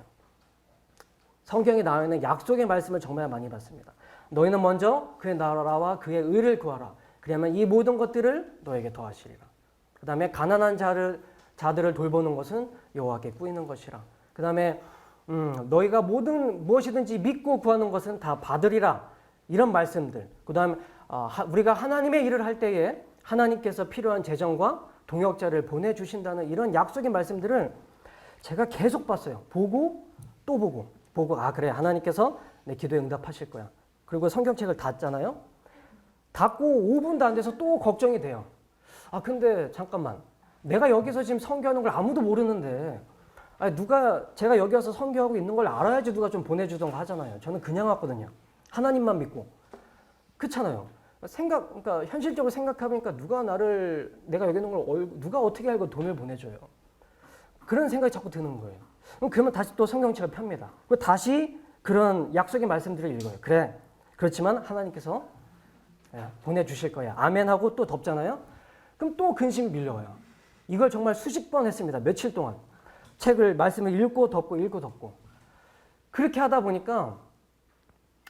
성경에 나와 있는 약속의 말씀을 정말 많이 봤습니다. 너희는 먼저 그의 나라와 그의 의를 구하라. 그러면 이 모든 것들을 너에게 더하시리라. 그 다음에 가난한 자들을 돌보는 것은 여호와께 꾸이는 것이라. 그 다음에 너희가 무엇이든지 믿고 구하는 것은 다 받으리라. 이런 말씀들. 그 다음에 우리가 하나님의 일을 할 때에 하나님께서 필요한 재정과 동역자를 보내주신다는 이런 약속의 말씀들을 제가 계속 봤어요. 보고 또 보고 그래, 하나님께서 내 기도에 응답하실 거야. 그리고 성경책을 닫잖아요. 닫고 5분도 안 돼서 또 걱정이 돼요. 근데 잠깐만, 내가 여기서 지금 선교하는 걸 아무도 모르는데 제가 여기 와서 선교하고 있는 걸 알아야지 누가 좀 보내주던가 하잖아요. 저는 그냥 왔거든요. 하나님만 믿고. 그렇잖아요. 그러니까 현실적으로 생각해보니까 내가 여기 있는 걸 누가 어떻게 알고 돈을 보내줘요. 그런 생각이 자꾸 드는 거예요. 그러면 다시 또 성경책을 펴니다. 그리고 다시 그런 약속의 말씀들을 읽어요. 그래, 그렇지만 하나님께서 보내주실 거야. 아멘 하고 또 덮잖아요. 그럼 또 근심이 밀려와요. 이걸 정말 수십 번 했습니다. 며칠 동안. 말씀을 읽고 덮고. 그렇게 하다 보니까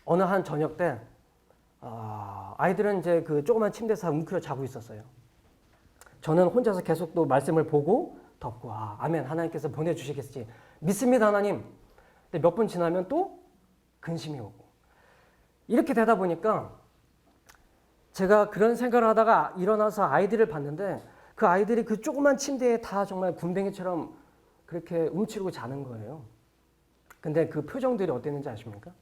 어느 한 저녁 때 아이들은 이제 그 조그만 침대에서 웅크려 자고 있었어요. 저는 혼자서 계속 또 말씀을 보고 덮고, 아멘, 하나님께서 보내주시겠지. 믿습니다, 하나님. 근데 몇 분 지나면 또 근심이 오고. 이렇게 되다 보니까 제가 그런 생각을 하다가 일어나서 아이들을 봤는데, 그 아이들이 그 조그만 침대에 다 정말 굼벵이처럼 그렇게 움츠리고 자는 거예요. 근데 그 표정들이 어땠는지 아십니까?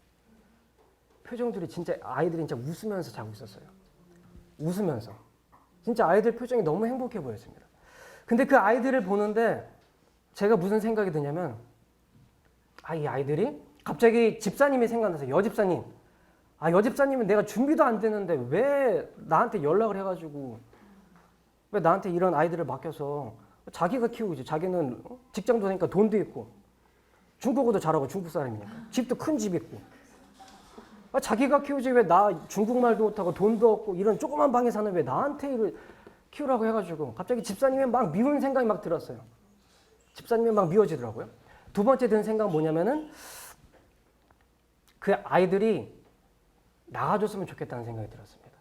표정들이 아이들이 진짜 웃으면서 자고 있었어요. 웃으면서. 진짜 아이들 표정이 너무 행복해 보였습니다. 근데 그 아이들을 보는데 제가 무슨 생각이 드냐면, 이 아이들이 갑자기 집사님이 생각나서, 여집사님. 여집사님은 내가 준비도 안 되는데 왜 나한테 연락을 해가지고 왜 나한테 이런 아이들을 맡겨서 자기가 키우고 있지. 자기는 직장도 되니까 돈도 있고 중국어도 잘하고 중국 사람이니까 집도 큰 집 있고 자기가 키우지 왜 나 중국말도 못하고 돈도 없고 이런 조그만 방에 사는 왜 나한테 이를 키우라고 해가지고 갑자기 집사님이 막 미운 생각이 막 들었어요. 집사님이 막 미워지더라고요. 두 번째 든 생각은 뭐냐면은 그 아이들이 나가줬으면 좋겠다는 생각이 들었습니다.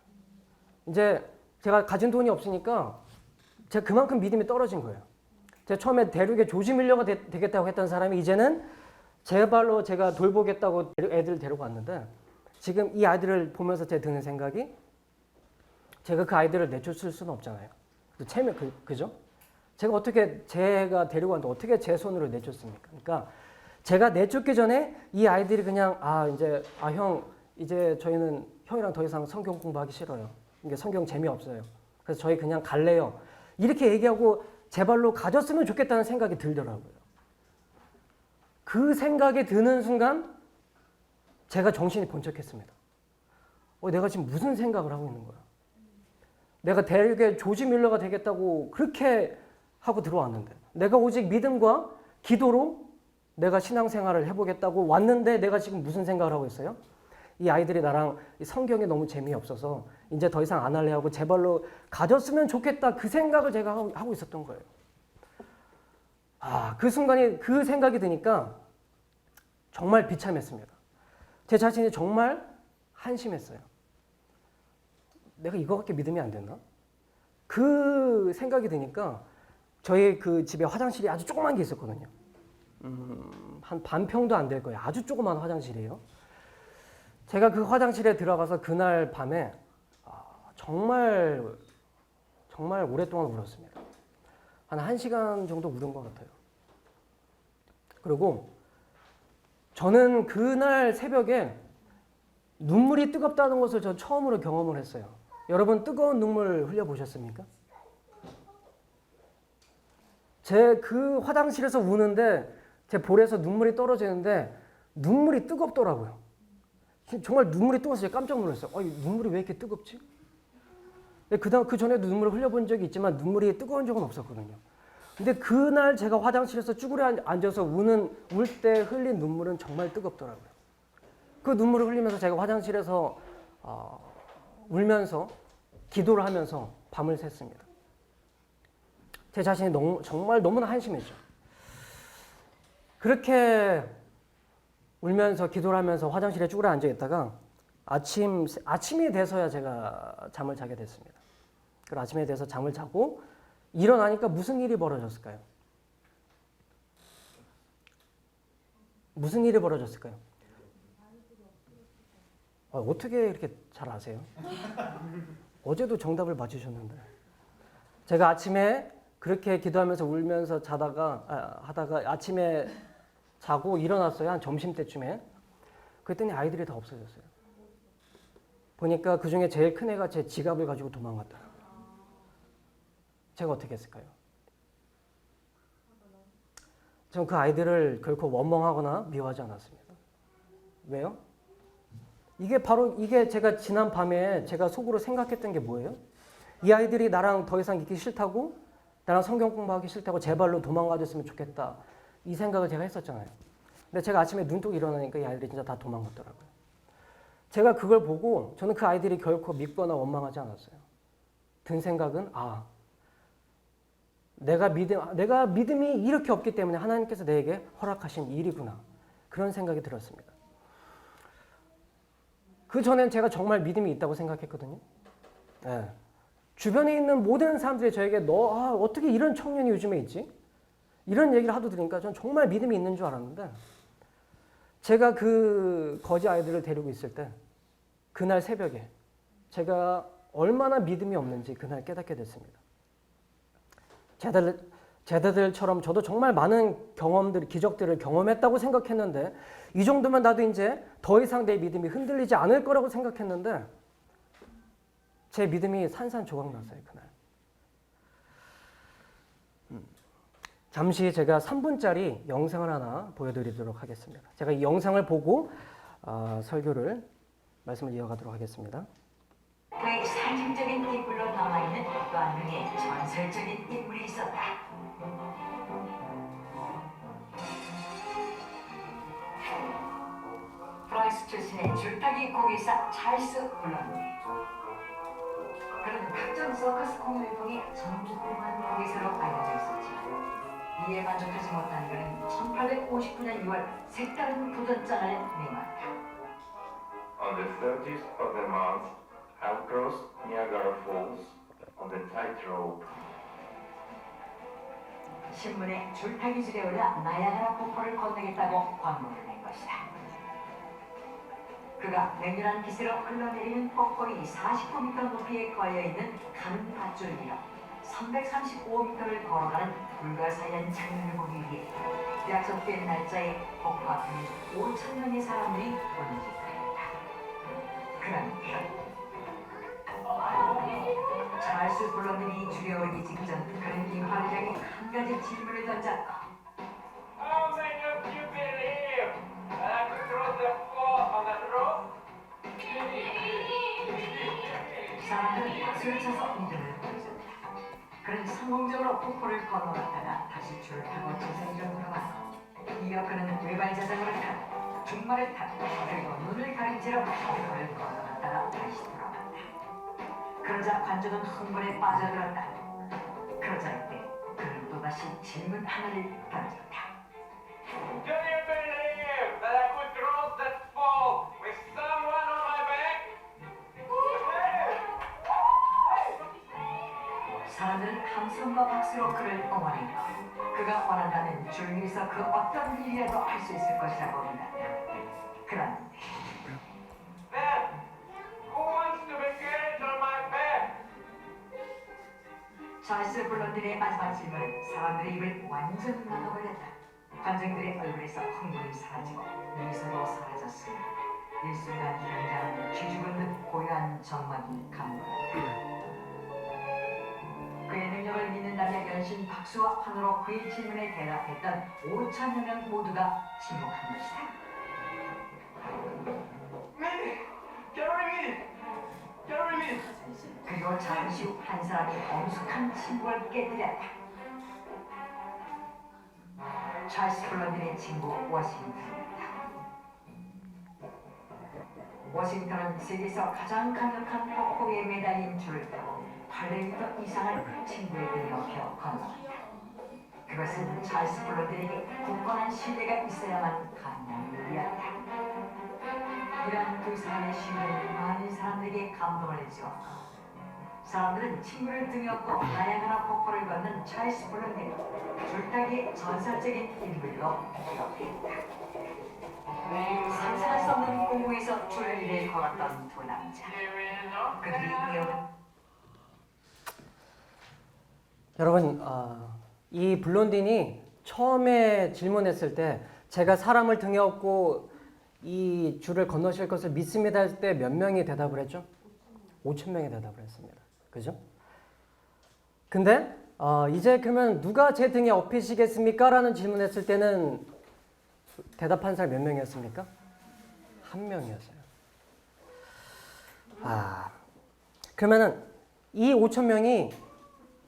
이제 제가 가진 돈이 없으니까 제가 그만큼 믿음이 떨어진 거예요. 제가 처음에 대륙의 조지 밀러가 되겠다고 했던 사람이 이제는 제 발로 제가 돌보겠다고 애들을 데려갔는데, 지금 이 아이들을 보면서 제가 드는 생각이, 제가 그 아이들을 내쫓을 수는 없잖아요. 그죠? 제가 데리고 왔는데 어떻게 제 손으로 내쫓습니까? 그러니까 제가 내쫓기 전에 이 아이들이 그냥 형, 이제 저희는 형이랑 더 이상 성경 공부하기 싫어요. 이게 성경 재미없어요. 그래서 저희 그냥 갈래요. 이렇게 얘기하고 제 발로 가졌으면 좋겠다는 생각이 들더라고요. 그 생각이 드는 순간 제가 정신이 번쩍했습니다. 내가 지금 무슨 생각을 하고 있는 거야? 내가 대륙의 조지 밀러가 되겠다고 그렇게 하고 들어왔는데, 내가 오직 믿음과 기도로 내가 신앙생활을 해보겠다고 왔는데 내가 지금 무슨 생각을 하고 있어요? 이 아이들이 나랑 성경에 너무 재미없어서 이제 더 이상 안 할래 하고 제 발로 가졌으면 좋겠다, 그 생각을 제가 하고 있었던 거예요. 그 순간에 그 생각이 드니까 정말 비참했습니다. 제 자신이 정말 한심했어요. 내가 이거밖에 믿음이 안 됐나? 그 생각이 드니까 저희 그 집에 화장실이 아주 조그만 게 있었거든요. 한 반평도 안 될 거예요. 아주 조그만 화장실이에요. 제가 그 화장실에 들어가서 그날 밤에 정말 오랫동안 울었습니다. 한 1시간 정도 울은 것 같아요. 그리고 저는 그날 새벽에 눈물이 뜨겁다는 것을 저 처음으로 경험을 했어요. 여러분 뜨거운 눈물 흘려보셨습니까? 제 그 화장실에서 우는데 제 볼에서 눈물이 떨어지는데 눈물이 뜨겁더라고요. 정말 눈물이 뜨거워서 제가 깜짝 놀랐어요. 눈물이 왜 이렇게 뜨겁지? 그 전에도 눈물을 흘려본 적이 있지만 눈물이 뜨거운 적은 없었거든요. 근데 그날 제가 화장실에서 쭈그려 앉아서 울 때 흘린 눈물은 정말 뜨겁더라고요. 그 눈물을 흘리면서 제가 화장실에서 울면서 기도를 하면서 밤을 샜습니다. 제 자신이 정말 너무나 한심했죠. 그렇게 울면서 기도를 하면서 화장실에 쭈그려 앉아 있다가 아침이 돼서야 제가 잠을 자게 됐습니다. 그 아침에 돼서 잠을 자고 일어나니까 무슨 일이 벌어졌을까요? 무슨 일이 벌어졌을까요? 어떻게 이렇게 잘 아세요? 어제도 정답을 맞추셨는데. 제가 아침에 그렇게 기도하면서 울면서 하다가 아침에 자고 일어났어요. 한 점심때쯤에. 그랬더니 아이들이 다 없어졌어요. 보니까 그중에 제일 큰 애가 제 지갑을 가지고 도망갔더라고요. 제가 어떻게 했을까요? 전 그 아이들을 결코 원망하거나 미워하지 않았습니다. 왜요? 이게 제가 지난 밤에 제가 속으로 생각했던 게 뭐예요? 이 아이들이 나랑 더 이상 있기 싫다고, 나랑 성경 공부하기 싫다고 제발로 도망가줬으면 좋겠다. 이 생각을 제가 했었잖아요. 근데 제가 아침에 눈 뜨고 일어나니까 이 아이들이 진짜 다 도망갔더라고요. 제가 그걸 보고 저는 그 아이들이 결코 믿거나 원망하지 않았어요. 든 생각은 내가 믿음이 이렇게 없기 때문에 하나님께서 내게 허락하신 일이구나. 그런 생각이 들었습니다. 그 전엔 제가 정말 믿음이 있다고 생각했거든요. 네. 주변에 있는 모든 사람들이 저에게 어떻게 이런 청년이 요즘에 있지? 이런 얘기를 하도 들으니까 전 정말 믿음이 있는 줄 알았는데 제가 그 거지 아이들을 데리고 있을 때 그날 새벽에 제가 얼마나 믿음이 없는지 그날 깨닫게 됐습니다. 제자들처럼 저도 정말 많은 기적들을 경험했다고 생각했는데 이 정도면 나도 이제 더 이상 내 믿음이 흔들리지 않을 거라고 생각했는데 제 믿음이 산산조각 났어요, 그날. 잠시 제가 3분짜리 영상을 하나 보여드리도록 하겠습니다. 제가 이 영상을 보고 말씀을 이어가도록 하겠습니다. 그의 상징적인 인물로 남아있는 또 한 명의 전설적인 인물이 있었다. 프랑스 출신의 줄타기 고기사 찰스 블런. 그는 각종 서커스 공연을 통해 전국공한 고기사로 알려져 있었지만 이에 만족하지 못한 그는 1859년 6월 색다른 도전장을 내놨다. On the 30th of the month, I'll cross Niagara Falls on the tightrope. 신문에 줄타기질에 올라 나야가라 폭포를 건너겠다고 광고를 낸 것이다. 그가 맹렬한 기세로 흘러내리는 폭포이 49m 높이에 걸려있는 큰 밧줄기로 335m를 걸어가는 불가사의한 장면을 보기 위해 약속된 날짜에 폭포 앞에 5,000명의 사람들이 모여있다. 그러니까 찰스 블런이 줄여오기 직전 그는 김파르장이 한 가지 질문을 던졌고 How many of you believe that I could cross the floor on that rope? 사람들은 박수를 쳐서 믿음을 보여줬다. 그는 성공적으로 폭포를 건너갔다가 다시 줄을 타고 재생으로 돌아왔고 이어 그는 외발 자전거를 타고 중말을 타고 그리고 눈을 가린 채로 폭포를 건너갔다가 다시 돌아왔다. 그러자 관중은 흥분에 빠져들었다. 그러자 이때 그는 또다시 질문 하나를 던졌다. Do you believe that I could cross that fall with someone on my back? 사람들은 함성과 박수로 그를 응원했고 그가 원한다면 줄 위에서 그 어떤 일이라도 할 수 있을 것이라고 믿었다. 그런데 Ben, who wants to be carried on my back? 찰스 블론딘의 마지막 질문은 사람들의 입을 완전 막아버렸다. 관중들의 얼굴에서 흥분이 사라지고 미소도 사라졌으며 일순간 현장은 쥐죽은 듯 고요한 정막이 감돌았다. 그의 능력을 믿는다며 연신 박수와 환호로 그의 질문에 대답했던 5천여 명 모두가 침묵한 것이다. Carry me! 그리고 잠시 후 한 사람이 엄숙한 침묵을 깨뜨렸다. 찰스 블런딘의 친구 워싱턴이었다. 워싱턴은 세계에서 가장 강력한 폭포에 매달린 줄을 타고 800m 이상을 친구의 등에 업혀 건넜다. 그것은 찰스 블런딘에게 굳건한 신뢰가 있어야만 가능한 일이었다. 이런 두 사람의 신뢰는 많은 사람들에게 감동을 주었고 사람들은 친구를 등에 업고 나야가라 폭포를 걷는 찰스 블런딘을 줄타기의 전설적인 인물로 기억했다. 상상할 수 없는 공무에서 줄리를 걸었던 두 남자. 그들이 이어온 여러분, 이 블론딘이 처음에 질문했을 때 제가 사람을 등에 업고 이 줄을 건너실 것을 믿습니다 할 때 몇 명이 대답을 했죠? 5천 명이 대답을 했습니다. 그죠? 근데 이제 그러면 누가 제 등에 업히시겠습니까? 라는 질문했을 때는 대답한 사람 몇 명이었습니까? 한 명이었어요. 그러면은 이 5천 명이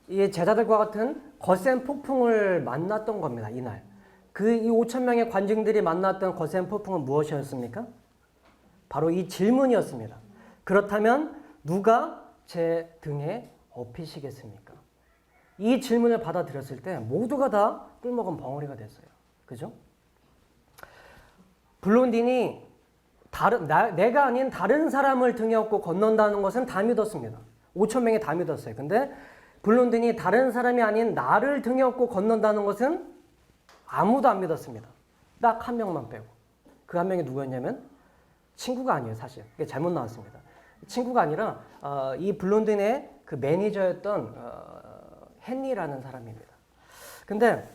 이 제자들과 같은 거센 폭풍을 만났던 겁니다. 이날. 이 5천 명의 관중들이 만났던 거센 폭풍은 무엇이었습니까? 바로 이 질문이었습니다. 그렇다면 누가 제 등에 업히시겠습니까? 이 질문을 받아들였을 때 모두가 다 꿀먹은 벙어리가 됐어요. 그죠? 블론딘이 내가 아닌 다른 사람을 등에 업고 건넌다는 것은 다 믿었습니다. 5천 명이 다 믿었어요. 근데 블론딘이 다른 사람이 아닌 나를 등에 업고 건넌다는 것은 아무도 안 믿었습니다. 딱 한 명만 빼고. 그 한 명이 누구였냐면 친구가 아니에요, 사실. 그게 잘못 나왔습니다. 친구가 아니라 이 블론딘의 그 매니저였던 헨리라는 사람입니다. 근데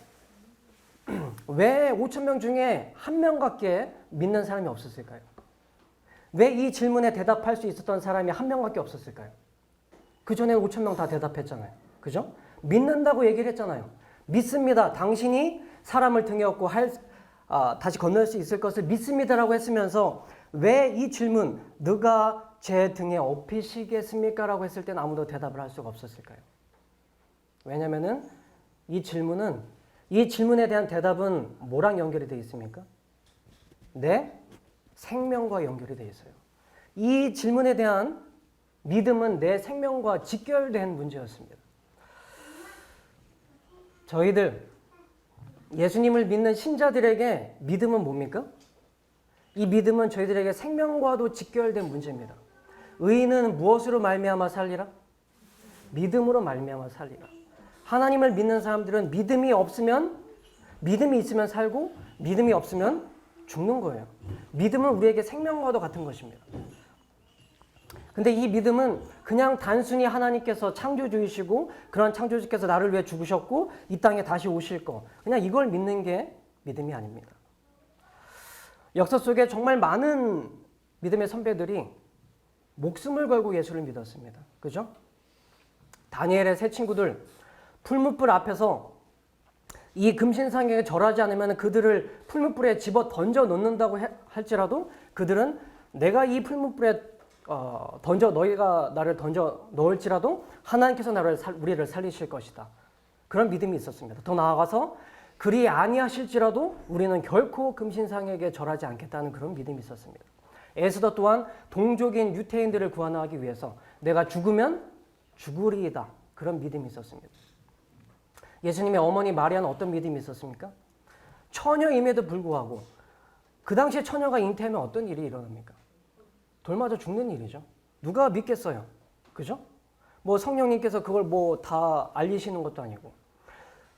왜 5천 명 중에 한 명밖에 믿는 사람이 없었을까요? 왜 이 질문에 대답할 수 있었던 사람이 한 명밖에 없었을까요? 그 전에 5천 명 다 대답했잖아요. 그죠? 믿는다고 얘기를 했잖아요. 믿습니다. 당신이 사람을 등에 업고 다시 건널 수 있을 것을 믿습니다라고 했으면서 왜 이 질문, 누가 제 등에 업히시겠습니까? 라고 했을 때는 아무도 대답을 할 수가 없었을까요? 왜냐면은 이 질문에 대한 대답은 뭐랑 연결이 되어 있습니까? 내 생명과 연결이 되어 있어요. 이 질문에 대한 믿음은 내 생명과 직결된 문제였습니다. 저희들 예수님을 믿는 신자들에게 믿음은 뭡니까? 이 믿음은 저희들에게 생명과도 직결된 문제입니다. 의인은 무엇으로 말미암아 살리라? 믿음으로 말미암아 살리라. 하나님을 믿는 사람들은 믿음이 있으면 살고 믿음이 없으면 죽는 거예요. 믿음은 우리에게 생명과도 같은 것입니다. 근데 이 믿음은 그냥 단순히 하나님께서 창조주이시고 그런 창조주께서 나를 위해 죽으셨고 이 땅에 다시 오실 거 그냥 이걸 믿는 게 믿음이 아닙니다. 역사 속에 정말 많은 믿음의 선배들이 목숨을 걸고 예수를 믿었습니다. 그죠? 다니엘의 세 친구들 풀무불 앞에서 이 금신상에 절하지 않으면 그들을 풀무불에 집어 던져 놓는다고 할지라도 그들은 내가 이 풀무불에 너희가 나를 던져 넣을지라도 하나님께서 우리를 살리실 것이다. 그런 믿음이 있었습니다. 더 나아가서 그리 아니하실지라도 우리는 결코 금신상에게 절하지 않겠다는 그런 믿음이 있었습니다. 에스더 또한 동족인 유태인들을 구원하기 위해서 내가 죽으면 죽으리이다. 그런 믿음이 있었습니다. 예수님의 어머니 마리아는 어떤 믿음이 있었습니까? 처녀임에도 불구하고 그 당시에 처녀가 잉태하면 어떤 일이 일어납니까? 돌 맞아 죽는 일이죠. 누가 믿겠어요? 그죠? 뭐 성령님께서 그걸 뭐 다 알리시는 것도 아니고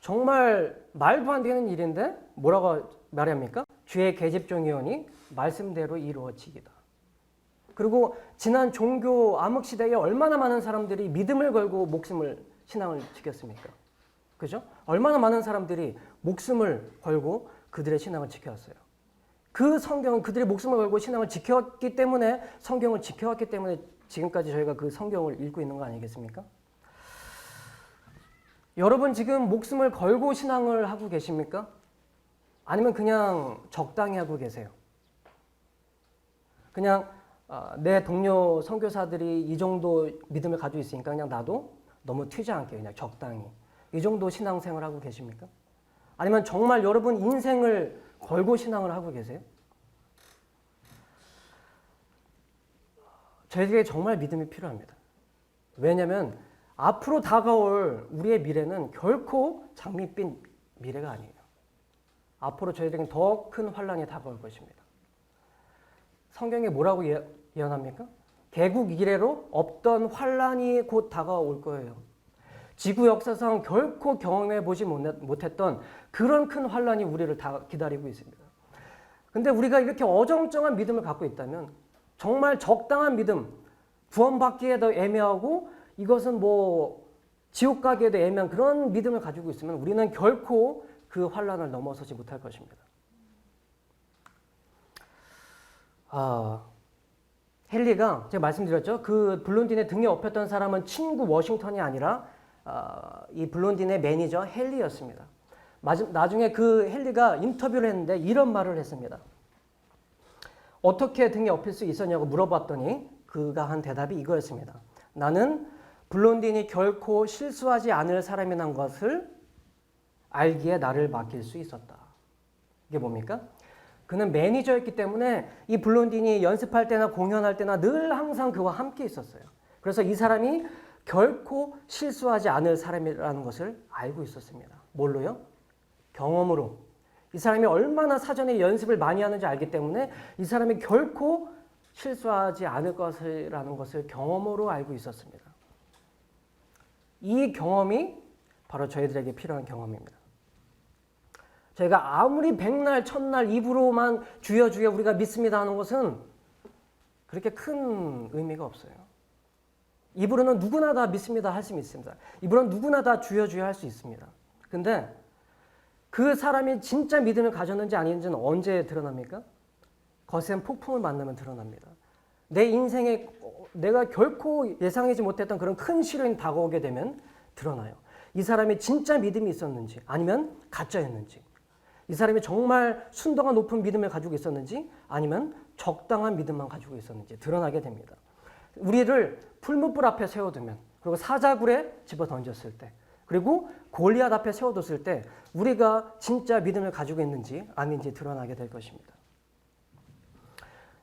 정말 말도 안 되는 일인데 뭐라고 말합니까? 주의 계집종이오니 말씀대로 이루어지기다. 그리고 지난 종교 암흑 시대에 얼마나 많은 사람들이 믿음을 걸고 신앙을 지켰습니까? 그죠? 얼마나 많은 사람들이 목숨을 걸고 그들의 신앙을 지켜왔어요. 그 성경은 그들의 목숨을 걸고 신앙을 지켰기 때문에 성경을 지켜왔기 때문에 지금까지 저희가 그 성경을 읽고 있는 거 아니겠습니까? 여러분 지금 목숨을 걸고 신앙을 하고 계십니까? 아니면 그냥 적당히 하고 계세요? 그냥 내 동료 선교사들이 이 정도 믿음을 가지고 있으니까 그냥 나도 너무 튀지 않게 그냥 적당히 이 정도 신앙생활 하고 계십니까? 아니면 정말 여러분 인생을 걸고 신앙을 하고 계세요? 저희에게 정말 믿음이 필요합니다. 왜냐하면 앞으로 다가올 우리의 미래는 결코 장밋빛 미래가 아니에요. 앞으로 저희들에겐 더 큰 환란이 다가올 것입니다. 성경에 뭐라고 예언합니까? 개국 이래로 없던 환란이 곧 다가올 거예요. 지구 역사상 결코 경험해 보지 못했던 그런 큰 환란이 우리를 다 기다리고 있습니다. 근데 우리가 이렇게 어정쩡한 믿음을 갖고 있다면 정말 적당한 믿음, 구원받기에도 애매하고 이것은 뭐 지옥 가기에도 애매한 그런 믿음을 가지고 있으면 우리는 결코 그 환란을 넘어서지 못할 것입니다. 헨리가 제가 말씀드렸죠. 그 블론딘의 등에 업혔던 사람은 친구 워싱턴이 아니라 이 블론딘의 매니저 헨리였습니다. 나중에 그 헨리가 인터뷰를 했는데 이런 말을 했습니다. 어떻게 등에 업힐 수 있었냐고 물어봤더니 그가 한 대답이 이거였습니다. 나는 블론딘이 결코 실수하지 않을 사람이란 것을 알기에 나를 맡길 수 있었다. 이게 뭡니까? 그는 매니저였기 때문에 이 블론딘이 연습할 때나 공연할 때나 늘 항상 그와 함께 있었어요. 그래서 이 사람이 결코 실수하지 않을 사람이라는 것을 알고 있었습니다. 뭘로요? 경험으로. 이 사람이 얼마나 사전에 연습을 많이 하는지 알기 때문에 이 사람이 결코 실수하지 않을 것이라는 것을 경험으로 알고 있었습니다. 이 경험이 바로 저희들에게 필요한 경험입니다. 저희가 아무리 백날 첫날 입으로만 주여 주여 우리가 믿습니다 하는 것은 그렇게 큰 의미가 없어요. 입으로는 누구나 다 믿습니다 할 수 있습니다. 입으로는 누구나 다 주여 주여 할 수 있습니다. 근데 그 사람이 진짜 믿음을 가졌는지 아닌지는 언제 드러납니까? 거센 폭풍을 만나면 드러납니다. 내 인생에 내가 결코 예상하지 못했던 그런 큰 시련이 다가오게 되면 드러나요. 이 사람이 진짜 믿음이 있었는지 아니면 가짜였는지, 이 사람이 정말 순도가 높은 믿음을 가지고 있었는지 아니면 적당한 믿음만 가지고 있었는지 드러나게 됩니다. 우리를 풀무불 앞에 세워두면, 그리고 사자굴에 집어 던졌을 때, 그리고 골리앗 앞에 세워뒀을 때 우리가 진짜 믿음을 가지고 있는지 아닌지 드러나게 될 것입니다.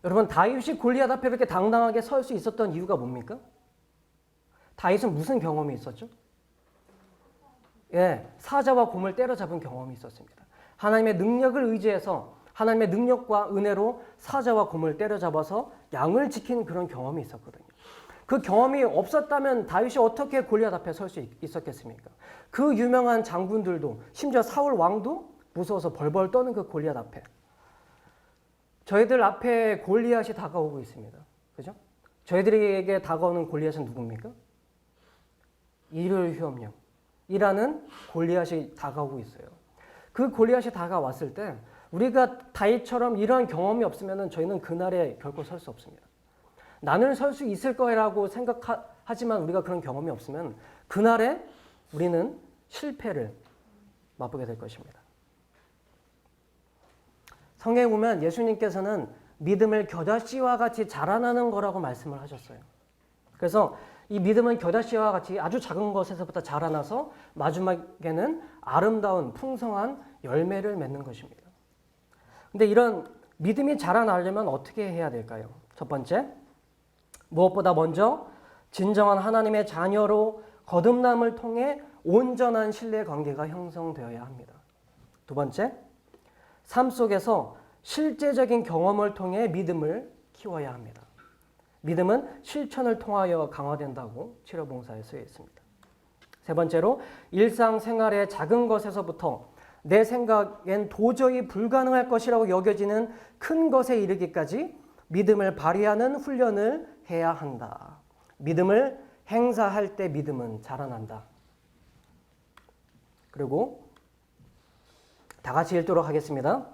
여러분, 다윗이 골리앗 앞에 이렇게 당당하게 설 수 있었던 이유가 뭡니까? 다윗은 무슨 경험이 있었죠? 사자와 곰을 때려잡은 경험이 있었습니다. 하나님의 능력을 의지해서 하나님의 능력과 은혜로 사자와 곰을 때려잡아서 양을 지키는 그런 경험이 있었거든요. 그 경험이 없었다면 다윗이 어떻게 골리앗 앞에 설 수 있었겠습니까? 그 유명한 장군들도, 심지어 사울 왕도 무서워서 벌벌 떠는 그 골리앗 앞에, 저희들 앞에 골리앗이 다가오고 있습니다. 그죠? 저희들에게 다가오는 골리앗은 누굽니까? 일요일 휴업령이라는 골리앗이 다가오고 있어요. 그 골리앗이 다가왔을 때 우리가 다윗처럼 이러한 경험이 없으면 저희는 그날에 결코 설 수 없습니다. 나는 설 수 있을 거라고 생각하지만 우리가 그런 경험이 없으면 그날에 우리는 실패를 맛보게 될 것입니다. 성경에 보면 예수님께서는 믿음을 겨자씨와 같이 자라나는 거라고 말씀을 하셨어요. 그래서 이 믿음은 겨자씨와 같이 아주 작은 것에서부터 자라나서 마지막에는 아름다운 풍성한 열매를 맺는 것입니다. 근데 이런 믿음이 자라나려면 어떻게 해야 될까요? 첫 번째, 무엇보다 먼저 진정한 하나님의 자녀로 거듭남을 통해 온전한 신뢰 관계가 형성되어야 합니다. 두 번째, 삶 속에서 실제적인 경험을 통해 믿음을 키워야 합니다. 믿음은 실천을 통하여 강화된다고 치료봉사에 쓰여 있습니다. 세 번째로 일상생활의 작은 것에서부터 내 생각엔 도저히 불가능할 것이라고 여겨지는 큰 것에 이르기까지 믿음을 발휘하는 훈련을 해야 한다. 믿음을 행사할 때 믿음은 자라난다. 그리고 다 같이 읽도록 하겠습니다.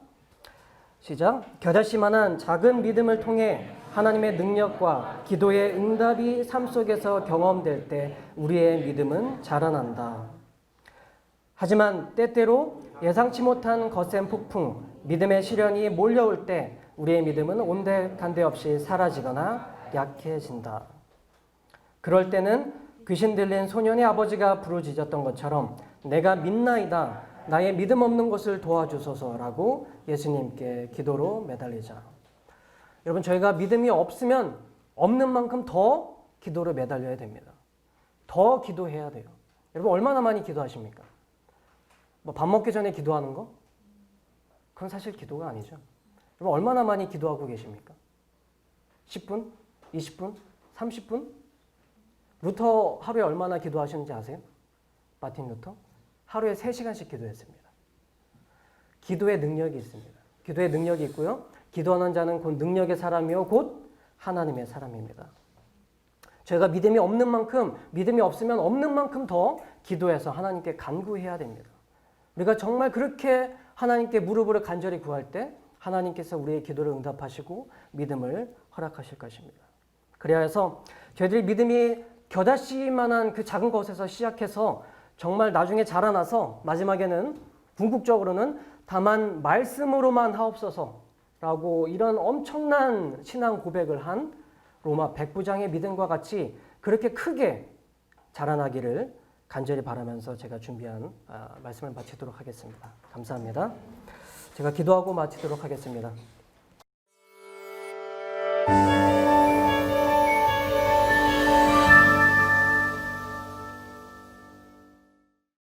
시작. 겨자씨만한 작은 믿음을 통해 하나님의 능력과 기도의 응답이 삶 속에서 경험될 때 우리의 믿음은 자라난다. 하지만 때때로 예상치 못한 거센 폭풍, 믿음의 시련이 몰려올 때 우리의 믿음은 온데간데 없이 사라지거나 약해진다. 그럴 때는 귀신 들린 소년의 아버지가 부르짖었던 것처럼 내가 믿나이다. 나의 믿음 없는 것을 도와주소서라고 예수님께 기도로 매달리자. 여러분, 저희가 믿음이 없으면 없는 만큼 더 기도로 매달려야 됩니다. 더 기도해야 돼요. 여러분, 얼마나 많이 기도하십니까? 뭐 밥 먹기 전에 기도하는 거? 그건 사실 기도가 아니죠. 여러분, 얼마나 많이 기도하고 계십니까? 10분? 20분? 30분? 루터 하루에 얼마나 기도하시는지 아세요? 마틴 루터? 하루에 3시간씩 기도했습니다. 기도의 능력이 있습니다. 기도의 능력이 있고요. 기도하는 자는 곧 능력의 사람이요 곧 하나님의 사람입니다. 저희가 믿음이 없는 만큼, 믿음이 없으면 없는 만큼 더 기도해서 하나님께 간구해야 됩니다. 우리가 정말 그렇게 하나님께 무릎을 간절히 구할 때 하나님께서 우리의 기도를 응답하시고 믿음을 허락하실 것입니다. 그래야 해서 저희들이 믿음이 겨자씨만한 그 작은 것에서 시작해서 정말 나중에 자라나서 마지막에는 궁극적으로는 다만 말씀으로만 하옵소서라고 이런 엄청난 신앙 고백을 한 로마 백부장의 믿음과 같이 그렇게 크게 자라나기를 간절히 바라면서 제가 준비한 말씀을 마치도록 하겠습니다. 감사합니다. 제가 기도하고 마치도록 하겠습니다.